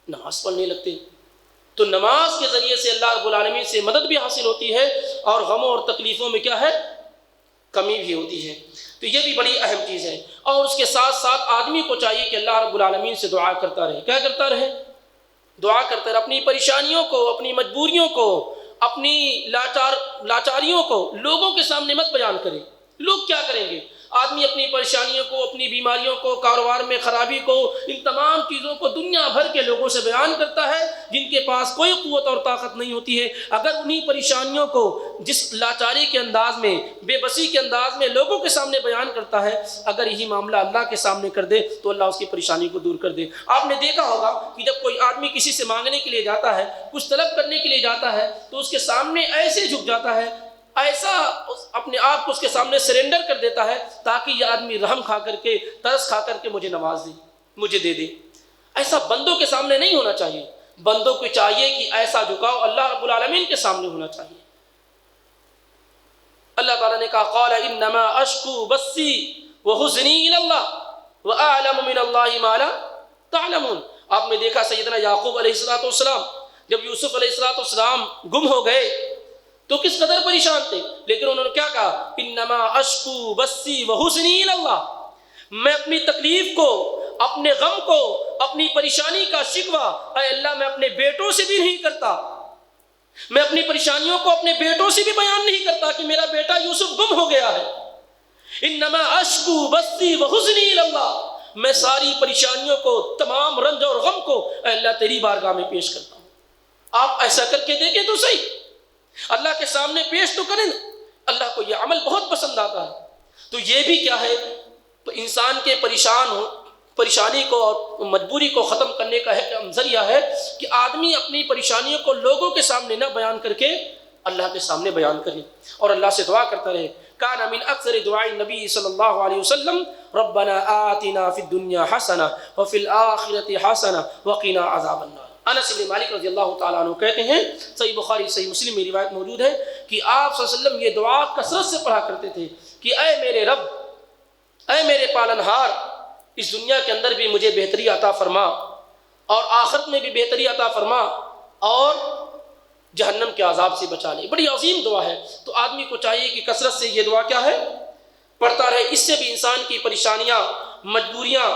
نماز پڑھنے لگتے. تو نماز کے ذریعے سے اللہ رب العالمین سے مدد بھی حاصل ہوتی ہے، اور غموں اور تکلیفوں میں کیا ہے؟ کمی بھی ہوتی ہے. تو یہ بھی بڑی اہم چیز ہے. اور اس کے ساتھ ساتھ آدمی کو چاہیے کہ اللہ رب العالمین سے دعا کرتا رہے. کیا کرتا رہے؟ دعا کرتا رہے. اپنی پریشانیوں کو، اپنی مجبوریوں کو، اپنی لاچاریوں کو لوگوں کے سامنے مت بیان کرے. لوگ کیا کریں گے؟ آدمی اپنی پریشانیوں کو، اپنی بیماریوں کو، کاروبار میں خرابی کو، ان تمام چیزوں کو دنیا بھر کے لوگوں سے بیان کرتا ہے جن کے پاس کوئی قوت اور طاقت نہیں ہوتی ہے. اگر انہی پریشانیوں کو جس لاچاری کے انداز میں، بے بسی کے انداز میں لوگوں کے سامنے بیان کرتا ہے، اگر یہی معاملہ اللہ کے سامنے کر دے تو اللہ اس کی پریشانی کو دور کر دے. آپ نے دیکھا ہوگا کہ جب کوئی آدمی کسی سے مانگنے کے لیے جاتا ہے، کچھ طلب کرنے کے لیے جاتا ہے، تو اس کے سامنے ایسے جھک جاتا ہے، ایسا اپنے آپ کو اس کے سامنے سرنڈر کر دیتا ہے تاکہ یہ آدمی رحم کھا کر کے، ترس کھا کر کے مجھے نواز دے، مجھے دے دے. ایسا بندوں کے سامنے نہیں ہونا چاہیے. بندوں کو چاہیے کہ ایسا جھکاؤ اللہ رب العالمین کے سامنے ہونا چاہیے. اللہ تعالیٰ نے کہا قال انما اشکو بثی وحزنی الی اللہ واعلم من اللہ ما لا تعلمون. آپ نے دیکھا سیدنا یعقوب علیہ السلام جب یوسف علیہ السلام گم ہو گئے تو کس قدر پریشان تھے، لیکن انہوں نے کیا کہا؟ انما اشکو بثی وحزنی الی اللہ، میں اپنی تکلیف کو، اپنے غم کو، اپنی پریشانی کا شکوہ اے اللہ میں اپنے بیٹوں سے بھی نہیں کرتا، میں اپنی پریشانیوں کو اپنے بیٹوں سے بھی بیان نہیں کرتا کہ میرا بیٹا یوسف گم ہو گیا ہے. انما اشکو بثی وحزنی اللہ، میں ساری پریشانیوں کو، تمام رنج اور غم کو اے اللہ تیری بارگاہ میں پیش کرتا ہوں. آپ ایسا کر کے دیکھیں تو صحیح، اللہ کے سامنے پیش تو کریں. اللہ کو یہ عمل بہت پسند آتا ہے. تو یہ بھی کیا ہے، تو انسان کے پریشانی کو اور مجبوری کو ختم کرنے کا ذریعہ ہے کہ آدمی اپنی پریشانیوں کو لوگوں کے سامنے نہ بیان کر کے اللہ کے سامنے بیان کرے اور اللہ سے دعا کرتا رہے. کان من اکثر دعاء النبی صلی اللہ علیہ وسلم ربنا آتنا فی الدنیا حسنہ وفی الآخرۃ حسنہ وقنا عذاب النار. انس بن مالک رضی اللہ تعالیٰ عنہ کہتے ہیں، صحیح بخاری صحیح مسلم میں روایت موجود ہے کہ آپ صلی اللہ علیہ وسلم یہ دعا کثرت سے پڑھا کرتے تھے کہ اے میرے رب، اے میرے پالنہار، اس دنیا کے اندر بھی مجھے بہتری عطا فرما اور آخرت میں بھی بہتری عطا فرما اور جہنم کے عذاب سے بچا لے. بڑی عظیم دعا ہے. تو آدمی کو چاہیے کہ کثرت سے یہ دعا کیا ہے، پڑھتا رہے. اس سے بھی انسان کی پریشانیاں، مجبوریاں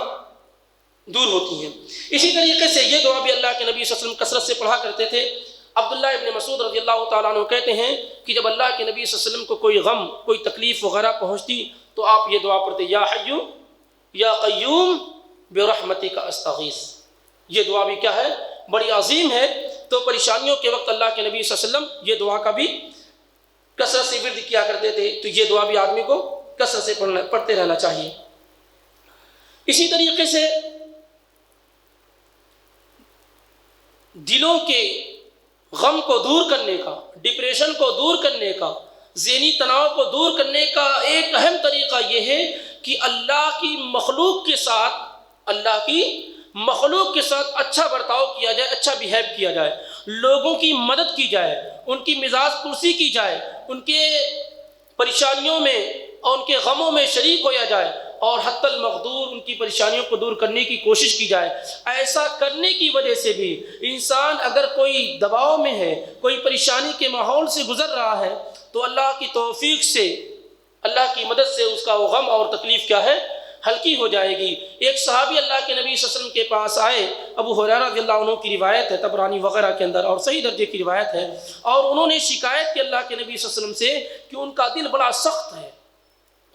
دور ہوتی ہیں. اسی طریقے سے یہ دعا بھی اللہ کے نبی صلی اللہ علیہ وسلم کثرت سے پڑھا کرتے تھے. عبداللہ ابن مسعود رضی اللہ تعالیٰ عنہ کہتے ہیں کہ جب اللہ کے نبی صلی اللہ علیہ وسلم کو کوئی غم، کوئی تکلیف وغیرہ پہنچتی تو آپ یہ دعا پڑھتے، یا حی یا قیوم برحمتک استغیث. یہ دعا بھی کیا ہے، بڑی عظیم ہے. تو پریشانیوں کے وقت اللہ کے نبی صلی اللہ علیہ وسلم یہ دعا کا بھی کثرت سے ورد کیا کرتے تھے. تو یہ دعا بھی آدمی کو کثرت سے پڑھتے رہنا چاہیے. اسی طریقے سے دلوں کے غم کو دور کرنے کا، ڈپریشن کو دور کرنے کا، ذہنی تناؤ کو دور کرنے کا ایک اہم طریقہ یہ ہے کہ اللہ کی مخلوق کے ساتھ اچھا برتاؤ کیا جائے، اچھا بیہیو کیا جائے، لوگوں کی مدد کی جائے، ان کی مزاج پرسی کی جائے، ان کے پریشانیوں میں اور ان کے غموں میں شریک ہویا جائے اور حتی المقدور ان کی پریشانیوں کو دور کرنے کی کوشش کی جائے. ایسا کرنے کی وجہ سے بھی انسان اگر کوئی دباؤ میں ہے، کوئی پریشانی کے ماحول سے گزر رہا ہے تو اللہ کی توفیق سے، اللہ کی مدد سے اس کا وہ غم اور تکلیف کیا ہے، ہلکی ہو جائے گی. ایک صحابی اللہ کے نبی صلی اللہ علیہ وسلم کے پاس آئے، ابو ہریرہ رضی اللہ عنہ کی روایت ہے طبرانی وغیرہ کے اندر اور صحیح درجے کی روایت ہے، اور انہوں نے شکایت کی اللہ کے نبی صلی اللہ علیہ وسلم سے کہ ان کا دل بڑا سخت ہے.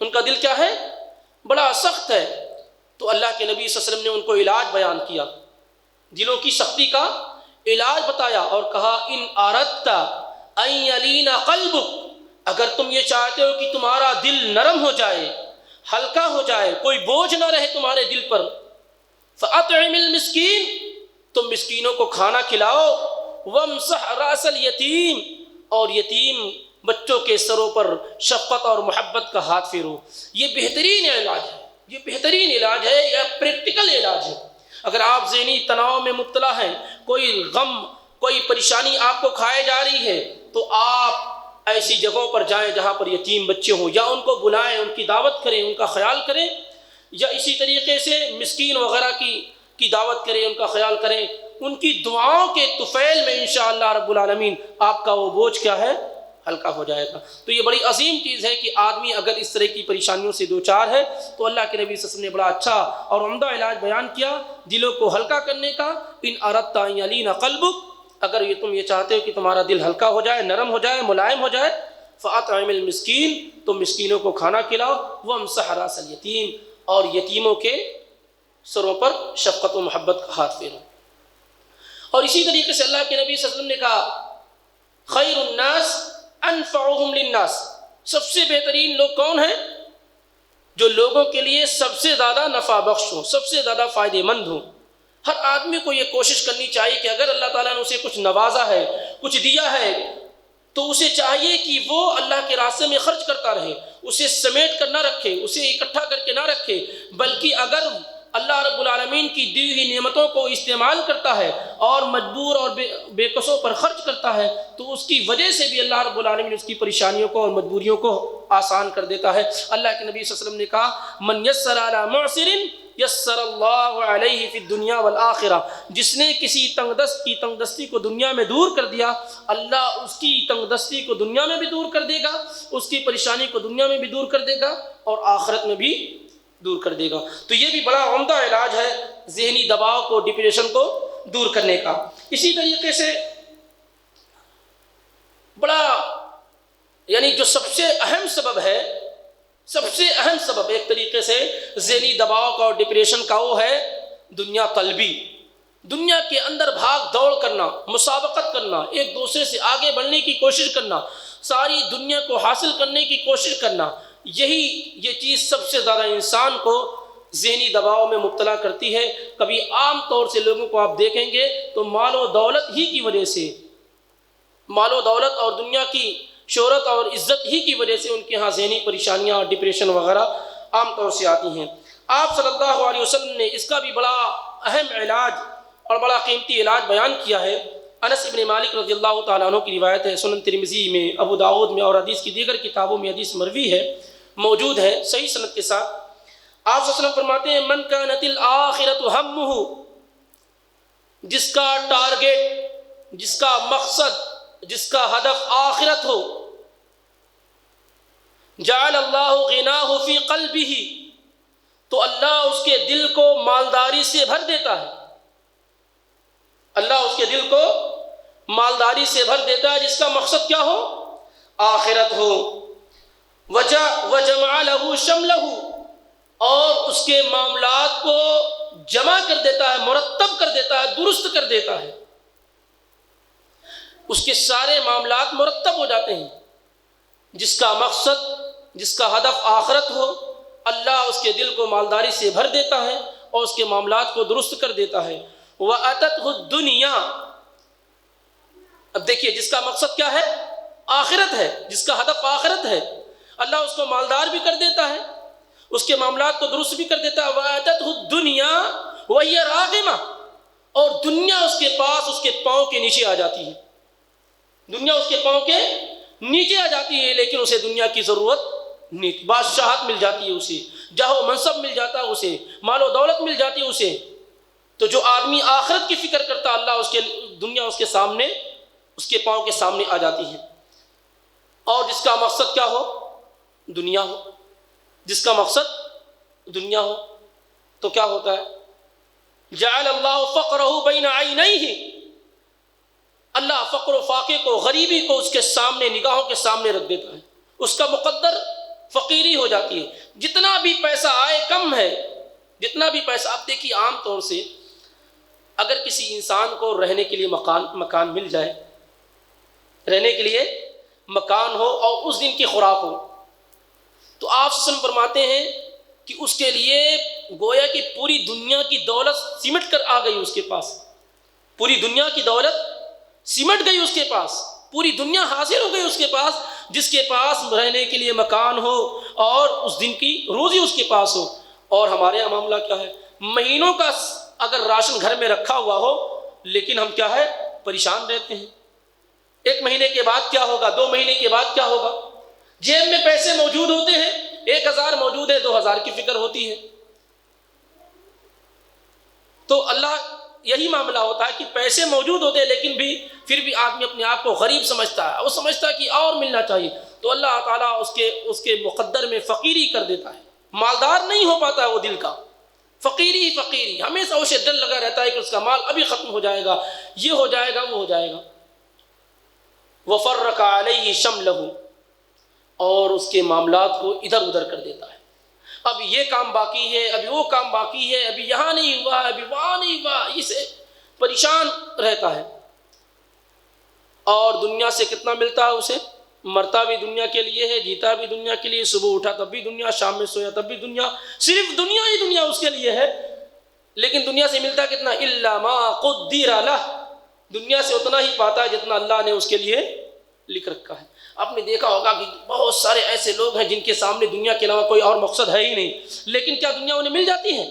ان کا دل کیا ہے، بڑا سخت ہے. تو اللہ کے نبی صلی اللہ علیہ وسلم نے ان کو علاج بیان کیا، دلوں کی سختی کا علاج بتایا اور کہا ان اردت ان یلین قلبک، اگر تم یہ چاہتے ہو کہ تمہارا دل نرم ہو جائے، ہلکا ہو جائے، کوئی بوجھ نہ رہے تمہارے دل پر، فاطعم المسکین، تم مسکینوں کو کھانا کھلاؤ، وامسح راس الیتیم، اور یتیم بچوں کے سروں پر شفقت اور محبت کا ہاتھ پھیرو. یہ بہترین علاج ہے، یہ بہترین علاج ہے، یہ پریکٹیکل علاج ہے. اگر آپ ذہنی تناؤ میں مبتلا ہیں، کوئی غم، کوئی پریشانی آپ کو کھائے جا رہی ہے، تو آپ ایسی جگہوں پر جائیں جہاں پر یتیم بچے ہوں، یا ان کو بلائیں، ان کی دعوت کریں، ان کا خیال کریں، یا اسی طریقے سے مسکین وغیرہ کی دعوت کریں، ان کا خیال کریں. ان کی دعاؤں کے طفیل میں انشاءاللہ رب العالمین آپ کا وہ بوجھ کیا ہے، ہلکا ہو جائے گا. تو یہ بڑی عظیم چیز ہے کہ آدمی اگر اس طرح کی پریشانیوں سے دوچار ہے تو اللہ کے نبی صلی اللہ علیہ وسلم نے بڑا اچھا اور عمدہ علاج بیان کیا دلوں کو ہلکا کرنے کا. ان اردت ان یلین قلبک، اگر تم یہ چاہتے ہو کہ تمہارا دل ہلکا ہو جائے، نرم ہو جائے، ملائم ہو جائے، فاطعم المسکین، تم مسکینوں کو کھانا کھلاؤ، وامسح راس الیتیم، اور یتیموں کے سروں پر شفقت و محبت کا ہاتھ پھیرو. اور اسی طریقے سے اللہ کے نبی صلی اللہ علیہ وسلم نے کہا خیر الناس انفعهم للناس، سب سے بہترین لوگ کون ہیں؟ جو لوگوں کے لیے سب سے زیادہ نفع بخش ہوں، سب سے زیادہ فائدے مند ہوں. ہر آدمی کو یہ کوشش کرنی چاہیے کہ اگر اللہ تعالیٰ نے اسے کچھ نوازا ہے، کچھ دیا ہے، تو اسے چاہیے کہ وہ اللہ کے راستے میں خرچ کرتا رہے، اسے سمیٹ کر نہ رکھے، اسے اکٹھا کر کے نہ رکھے، بلکہ اگر اللہ رب العالمین کی دی ہوئی نعمتوں کو استعمال کرتا ہے اور مجبور اور بے کسوں پر خرچ کرتا ہے تو اس کی وجہ سے بھی اللہ رب العالمین اس کی پریشانیوں کو اور مجبوریوں کو آسان کر دیتا ہے. اللہ کے نبی صلی اللہ علیہ وسلم نے کہا من یسر علی معسر یسر اللہ علیہ فی الدنیا والآخرہ، جس نے کسی تنگ دست کی تنگ دستی کو دنیا میں دور کر دیا، اللہ اس کی تنگ دستی کو دنیا میں بھی دور کر دے گا، اس کی پریشانی کو دنیا میں بھی دور کر دے گا اور آخرت میں بھی دور کر دے گا. تو یہ بھی بڑا عمدہ علاج ہے ذہنی دباؤ کو، ڈپریشن کو دور کرنے کا. اسی طریقے سے بڑا یعنی جو سب سے اہم سبب ہے، سب سے اہم سبب ایک طریقے سے ذہنی دباؤ کا اور ڈپریشن کا وہ ہے دنیا طلبی، دنیا کے اندر بھاگ دوڑ کرنا، مسابقت کرنا، ایک دوسرے سے آگے بڑھنے کی کوشش کرنا، ساری دنیا کو حاصل کرنے کی کوشش کرنا، یہ چیز سب سے زیادہ انسان کو ذہنی دباؤ میں مبتلا کرتی ہے۔ کبھی عام طور سے لوگوں کو آپ دیکھیں گے تو مال و دولت ہی کی وجہ سے، مال و دولت اور دنیا کی شہرت اور عزت ہی کی وجہ سے ان کے ہاں ذہنی پریشانیاں اور ڈپریشن وغیرہ عام طور سے آتی ہیں۔ آپ صلی اللہ علیہ وسلم نے اس کا بھی بڑا اہم علاج اور بڑا قیمتی علاج بیان کیا ہے۔ انس ابن مالک رضی اللہ تعالیٰ عنہ کی روایت ہے، سنن ترمذی میں، ابو داؤد میں اور حدیث کی دیگر کتابوں میں حدیث مروی ہے، موجود ہے صحیح سند کے ساتھ۔ آپ صلی اللہ علیہ وسلم فرماتے ہیں من کانت الآخرۃ ہمہ، جس کا ٹارگٹ، جس کا مقصد، جس کا ہدف آخرت ہو، جعل اللہ غناہ فی قلبہ، تو اللہ اس کے دل کو مالداری سے بھر دیتا ہے، اللہ اس کے دل کو مالداری سے بھر دیتا ہے جس کا مقصد کیا ہو؟ آخرت ہو۔ وجمع لہ شملہ، اور اس کے معاملات کو جمع کر دیتا ہے، مرتب کر دیتا ہے، درست کر دیتا ہے، اس کے سارے معاملات مرتب ہو جاتے ہیں۔ جس کا مقصد، جس کا ہدف آخرت ہو، اللہ اس کے دل کو مالداری سے بھر دیتا ہے اور اس کے معاملات کو درست کر دیتا ہے۔ وَأَتَتْهُ الدُّنْيَا، اب دیکھیے جس کا مقصد کیا ہے؟ آخرت ہے، جس کا ہدف آخرت ہے، اللہ اس کو مالدار بھی کر دیتا ہے، اس کے معاملات کو درست بھی کر دیتا ہے۔ وَأَتَتْهُ الدُّنْيَا وَهِيَ رَاغِمَةٌ، اور دنیا اس کے پاس، اس کے پاؤں کے نیچے آ جاتی ہے، دنیا اس کے پاؤں کے نیچے آ جاتی ہے، لیکن اسے دنیا کی ضرورت نہیں، بادشاہت مل جاتی ہے اسے، جاہ و منصب مل جاتا ہے اسے، مال و دولت مل جاتی ہے اسے۔ تو جو آدمی آخرت کی فکر کرتا، اللہ اس کے دنیا اس کے سامنے، اس کے پاؤں کے سامنے آ جاتی ہے۔ اور جس کا مقصد کیا ہو؟ دنیا ہو، جس کا مقصد دنیا ہو تو کیا ہوتا ہے؟ جعل اللہ فقرہ بین عینیہ، اللہ فقر و فاقے کو، غریبی کو اس کے سامنے، نگاہوں کے سامنے رکھ دیتا ہے، اس کا مقدر فقیری ہو جاتی ہے۔ جتنا بھی پیسہ آئے کم ہے، جتنا بھی پیسہ، آپ دیکھیے عام طور سے اگر کسی انسان کو رہنے کے لیے مکان مل جائے، رہنے کے لیے مکان ہو اور اس دن کی خوراک ہو، تو آپ صلی اللہ علیہ وسلم فرماتے ہیں کہ اس کے لیے گویا کہ پوری دنیا کی دولت سمٹ کر آ گئی اس کے پاس، پوری دنیا کی دولت سمٹ گئی اس کے پاس، پوری دنیا حاصل ہو گئی اس کے پاس، جس کے پاس رہنے کے لیے مکان ہو اور اس دن کی روزی اس کے پاس ہو۔ اور ہمارے یہاں معاملہ کیا ہے؟ مہینوں کا اگر راشن گھر میں رکھا ہوا ہو، لیکن ہم کیا ہے؟ پریشان رہتے ہیں۔ ایک مہینے کے بعد کیا ہوگا؟ 2 مہینے کے بعد کیا ہوگا؟ جیب میں پیسے موجود ہوتے ہیں، 1000 موجود ہے، 2000 کی فکر ہوتی ہے۔ تو اللہ یہی معاملہ ہوتا ہے کہ پیسے موجود ہوتے ہیں، لیکن پھر بھی آدمی اپنے آپ کو غریب سمجھتا ہے، وہ سمجھتا ہے کہ اور ملنا چاہیے، تو اللہ تعالیٰ اس کے مقدر میں فقیری کر دیتا ہے، مالدار نہیں ہو پاتا ہے وہ دل کا، فقیری ہی فقیری، ہمیشہ اسے ڈر لگا رہتا ہے کہ اس کا مال ابھی ختم ہو جائے گا، یہ ہو جائے گا، وہ ہو جائے گا۔ وَفَرَّقَ عَلَيْهِ شَمْلَهُ، اور اس کے معاملات کو ادھر ادھر کر دیتا ہے، اب یہ کام باقی ہے، ابھی وہ کام باقی ہے، ابھی یہاں نہیں ہوا، ابھی وہاں نہیں ہوا، اسے پریشان رہتا ہے۔ اور دنیا سے کتنا ملتا ہے اسے؟ مرتا بھی دنیا کے لیے ہے، جیتا بھی دنیا کے لیے، صبح اٹھا تب بھی دنیا، شام میں سویا تب بھی دنیا، صرف دنیا ہی دنیا اس کے لیے ہے۔ لیکن دنیا سے ملتا کتنا؟ إِلَّا مَا قُدِّرَ لَهُ، دنیا سے اتنا ہی پاتا ہے جتنا اللہ نے اس کے لیے لکھ رکھا ہے۔ آپ نے دیکھا ہوگا کہ بہت سارے ایسے لوگ ہیں جن کے سامنے دنیا کے علاوہ کوئی اور مقصد ہے ہی نہیں، لیکن کیا دنیا انہیں مل جاتی ہے؟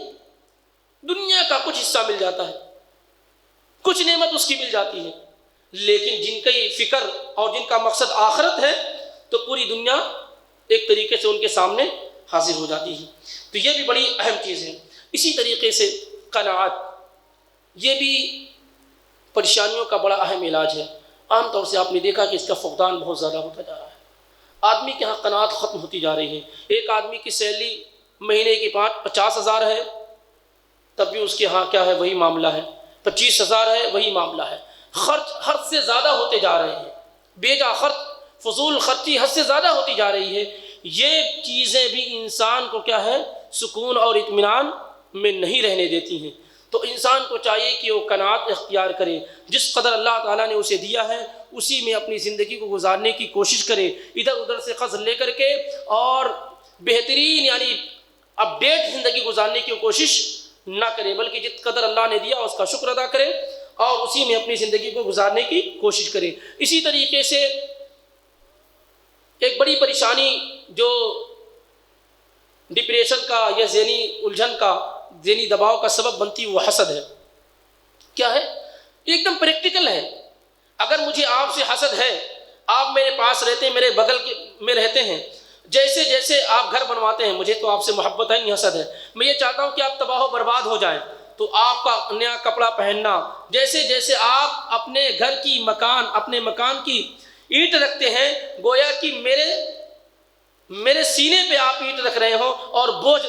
دنیا کا کچھ حصہ مل جاتا ہے، کچھ نعمت اس کی مل جاتی ہے، لیکن جن کی فکر اور جن کا مقصد آخرت ہے تو پوری دنیا ایک طریقے سے ان کے سامنے حاضر ہو جاتی ہے۔ تو یہ بھی بڑی اہم چیز ہے۔ اسی طریقے سے قناعت، یہ بھی پریشانیوں کا بڑا اہم علاج ہے۔ عام طور سے آپ نے دیکھا کہ اس کا فقدان بہت زیادہ ہوتا جا رہا ہے، آدمی کے ہاں قناعت ختم ہوتی جا رہی ہے۔ ایک آدمی کی سیلری مہینے کی 50,000 ہے، تب بھی اس کے ہاں کیا ہے؟ وہی معاملہ ہے۔ 25,000 ہے، وہی معاملہ ہے۔ خرچ حد سے زیادہ ہوتے جا رہے ہیں، بیجا خرچ، فضول خرچی حد سے زیادہ ہوتی جا رہی ہے، یہ چیزیں بھی انسان کو کیا ہے، سکون اور اطمینان میں نہیں رہنے دیتی ہیں۔ تو انسان کو چاہیے کہ وہ قناعت اختیار کرے، جس قدر اللہ تعالیٰ نے اسے دیا ہے اسی میں اپنی زندگی کو گزارنے کی کوشش کرے، ادھر ادھر سے قرض لے کر کے اور بہترین یعنی اپڈیٹ زندگی گزارنے کی کوشش نہ کرے، بلکہ جس قدر اللہ نے دیا اس کا شکر ادا کرے اور اسی میں اپنی زندگی کو گزارنے کی کوشش کرے۔ اسی طریقے سے ایک بڑی پریشانی جو ڈپریشن کا یا ذہنی الجھن کا، ذہنی دباؤ کا سبب بنتی وہ حسد ہے۔ کیا ہے؟ ایک دم پریکٹیکل ہے۔ اگر مجھے آپ سے حسد ہے، آپ میرے پاس رہتے ہیں، میرے بغل میں رہتے ہیں، جیسے جیسے آپ گھر بنواتے ہیں، مجھے تو آپ سے محبت ہے نہیں حسد ہے، میں یہ چاہتا ہوں کہ آپ تباہ و برباد ہو جائیں، تو آپ کا نیا کپڑا پہننا، جیسے جیسے آپ اپنے گھر کی اپنے مکان کی اینٹ رکھتے ہیں، گویا کہ میرے سینے پہ آپ اینٹ رکھ رہے ہو اور بوجھ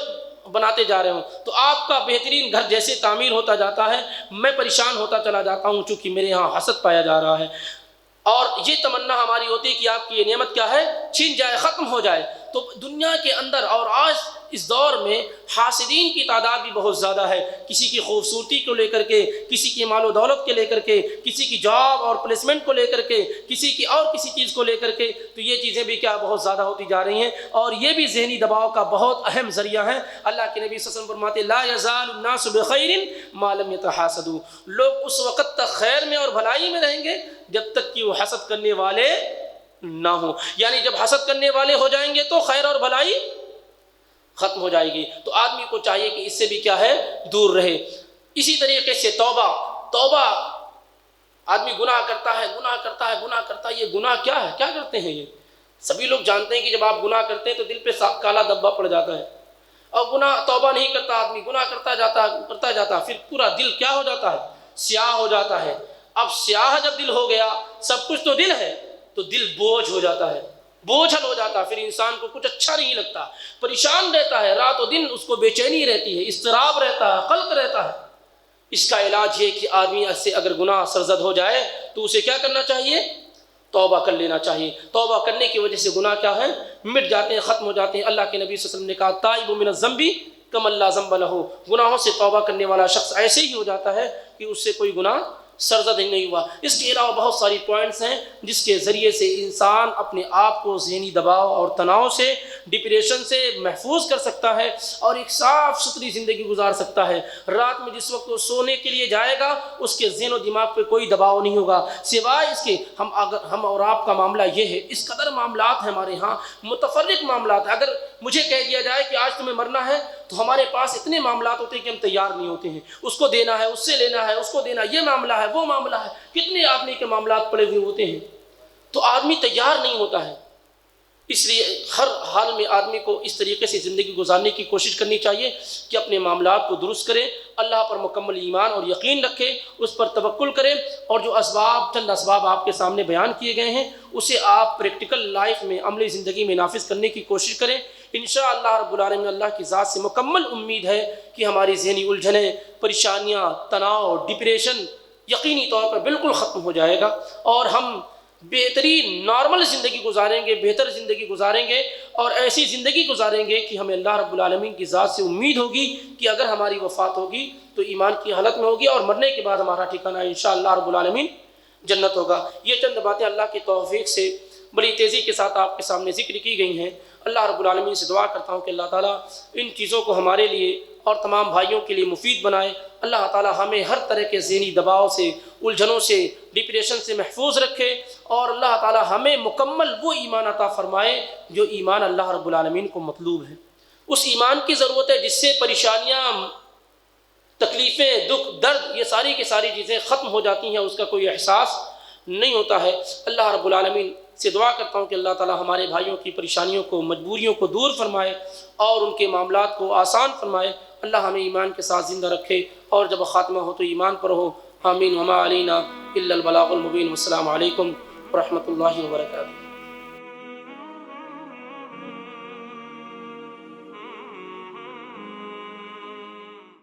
بناتے جا رہے ہوں، تو آپ کا بہترین گھر جیسے تعمیر ہوتا جاتا ہے میں پریشان ہوتا چلا جاتا ہوں، چونکہ میرے یہاں حسد پایا جا رہا ہے، اور یہ تمنا ہماری ہوتی ہے کہ آپ کی یہ نعمت کیا ہے، چھن جائے، ختم ہو جائے۔ تو دنیا کے اندر اور آج اس دور میں حاسدین کی تعداد بھی بہت زیادہ ہے، کسی کی خوبصورتی کو لے کر کے، کسی کی مال و دولت کے لے کر کے، کسی کی جاب اور پلیسمنٹ کو لے کر کے، کسی کی اور کسی چیز کو لے کر کے، تو یہ چیزیں بھی کیا بہت زیادہ ہوتی جا رہی ہیں، اور یہ بھی ذہنی دباؤ کا بہت اہم ذریعہ ہے۔ اللہ کے نبی صلی اللہ علیہ وسلم فرماتے لا یزال الناس بخیر ما لم یتحاسدوا، لوگ اس وقت تک خیر میں اور بھلائی میں رہیں گے جب تک کہ وہ حسد کرنے والے نہ ہوں، یعنی جب حسد کرنے والے ہو جائیں گے تو خیر اور بھلائی ختم ہو جائے گی۔ تو آدمی کو چاہیے کہ اس سے بھی کیا ہے، دور رہے۔ اسی طریقے سے توبہ، آدمی گناہ کرتا ہے، یہ گناہ کیا ہے، کیا کرتے ہیں؟ یہ سبھی لوگ جانتے ہیں کہ جب آپ گناہ کرتے ہیں تو دل پہ کالا دبا پڑ جاتا ہے، اور توبہ نہیں کرتا آدمی، گناہ کرتا جاتا پھر پورا دل کیا ہو جاتا ہے، سیاہ ہو جاتا ہے۔ اب سیاہ جب دل ہو گیا، سب کچھ تو دل ہے، تو دل بوجھ ہو جاتا ہے، بوجھل ہو جاتا ہے، پھر انسان کو کچھ اچھا نہیں لگتا، پریشان رہتا ہے، رات و دن اس کو بے چینی رہتی ہے، اضطراب رہتا ہے، قلق رہتا ہے۔ اس کا علاج یہ کہ آدمی سے اگر گناہ سرزد ہو جائے تو اسے کیا کرنا چاہیے، توبہ کر لینا چاہیے۔ توبہ کرنے کی وجہ سے گناہ کیا ہے، مٹ جاتے ہیں، ختم ہو جاتے ہیں۔ اللہ کے نبی صلی اللہ علیہ وسلم نے کہا تائب من الذنب کمن لا ذنب لہ، گناہوں سے توبہ کرنے والا شخص ایسے ہی ہو جاتا ہے کہ اس سے کوئی گناہ سرزد ہی نہیں ہوا۔ اس کے علاوہ بہت ساری پوائنٹس ہیں جس کے ذریعے سے انسان اپنے آپ کو ذہنی دباؤ اور تناؤ سے، ڈپریشن سے محفوظ کر سکتا ہے اور ایک صاف ستھری زندگی گزار سکتا ہے۔ رات میں جس وقت وہ سونے کے لیے جائے گا اس کے ذہن و دماغ پہ کوئی دباؤ نہیں ہوگا، سوائے اس کے ہم اور آپ کا معاملہ یہ ہے، اس قدر معاملات ہیں ہمارے ہاں، متفرق معاملات ہیں۔ اگر مجھے کہہ دیا جائے کہ آج تمہیں مرنا ہے تو ہمارے پاس اتنے معاملات ہوتے ہیں کہ ہم تیار نہیں ہوتے ہیں، اس کو دینا ہے، اس سے لینا ہے، اس کو دینا، یہ معاملہ ہے، وہ معاملہ ہے، کتنے آدمی کے معاملات پڑے ہوئے ہوتے ہیں، تو آدمی تیار نہیں ہوتا ہے۔ اس لیے ہر حال میں آدمی کو اس طریقے سے زندگی گزارنے کی کوشش کرنی چاہیے کہ اپنے معاملات کو درست کرے، اللہ پر مکمل ایمان اور یقین رکھے، اس پر توکل کرے، اور جو چند اسباب آپ کے سامنے بیان کیے گئے ہیں اسے آپ پریکٹیکل لائف میں، عملی زندگی میں نافذ کرنے کی کوشش کریں۔ انشاءاللہ رب العالمین اللہ کی ذات سے مکمل امید ہے کہ ہماری ذہنی الجھنیں، پریشانیاں، تناؤ، ڈپریشن یقینی طور پر بالکل ختم ہو جائے گا، اور ہم بہترین نارمل زندگی گزاریں گے، بہتر زندگی گزاریں گے، اور ایسی زندگی گزاریں گے کہ ہمیں اللہ رب العالمین کی ذات سے امید ہوگی کہ اگر ہماری وفات ہوگی تو ایمان کی حالت میں ہوگی، اور مرنے کے بعد ہمارا ٹھکانہ انشاءاللہ رب العالمین جنت ہوگا۔ یہ چند باتیں اللہ کی توفیق سے بڑی تیزی کے ساتھ آپ کے سامنے ذکر کی گئی ہیں۔ اللہ رب العالمین سے دعا کرتا ہوں کہ اللہ تعالیٰ ان چیزوں کو ہمارے لیے اور تمام بھائیوں کے لیے مفید بنائے۔ اللہ تعالیٰ ہمیں ہر طرح کے ذہنی دباؤ سے، الجھنوں سے، ڈپریشن سے محفوظ رکھے، اور اللہ تعالیٰ ہمیں مکمل وہ ایمان عطا فرمائے جو ایمان اللہ رب العالمین کو مطلوب ہے۔ اس ایمان کی ضرورت ہے جس سے پریشانیاں، تکلیفیں، دکھ، درد، یہ ساری کی ساری چیزیں ختم ہو جاتی ہیں، اس کا کوئی احساس نہیں ہوتا ہے۔ اللہ رب العالمین سے دعا کرتا ہوں کہ اللہ تعالیٰ ہمارے بھائیوں کی پریشانیوں کو، مجبوریوں کو دور فرمائے اور ان کے معاملات کو آسان فرمائے۔ اللہ ہمیں ایمان کے ساتھ زندہ رکھے، اور جب خاتمہ ہو تو ایمان پر ہو۔ آمین۔ وما علینا الا البلاغ المبین۔ والسلام علیکم ورحمۃ اللہ وبرکاتہ۔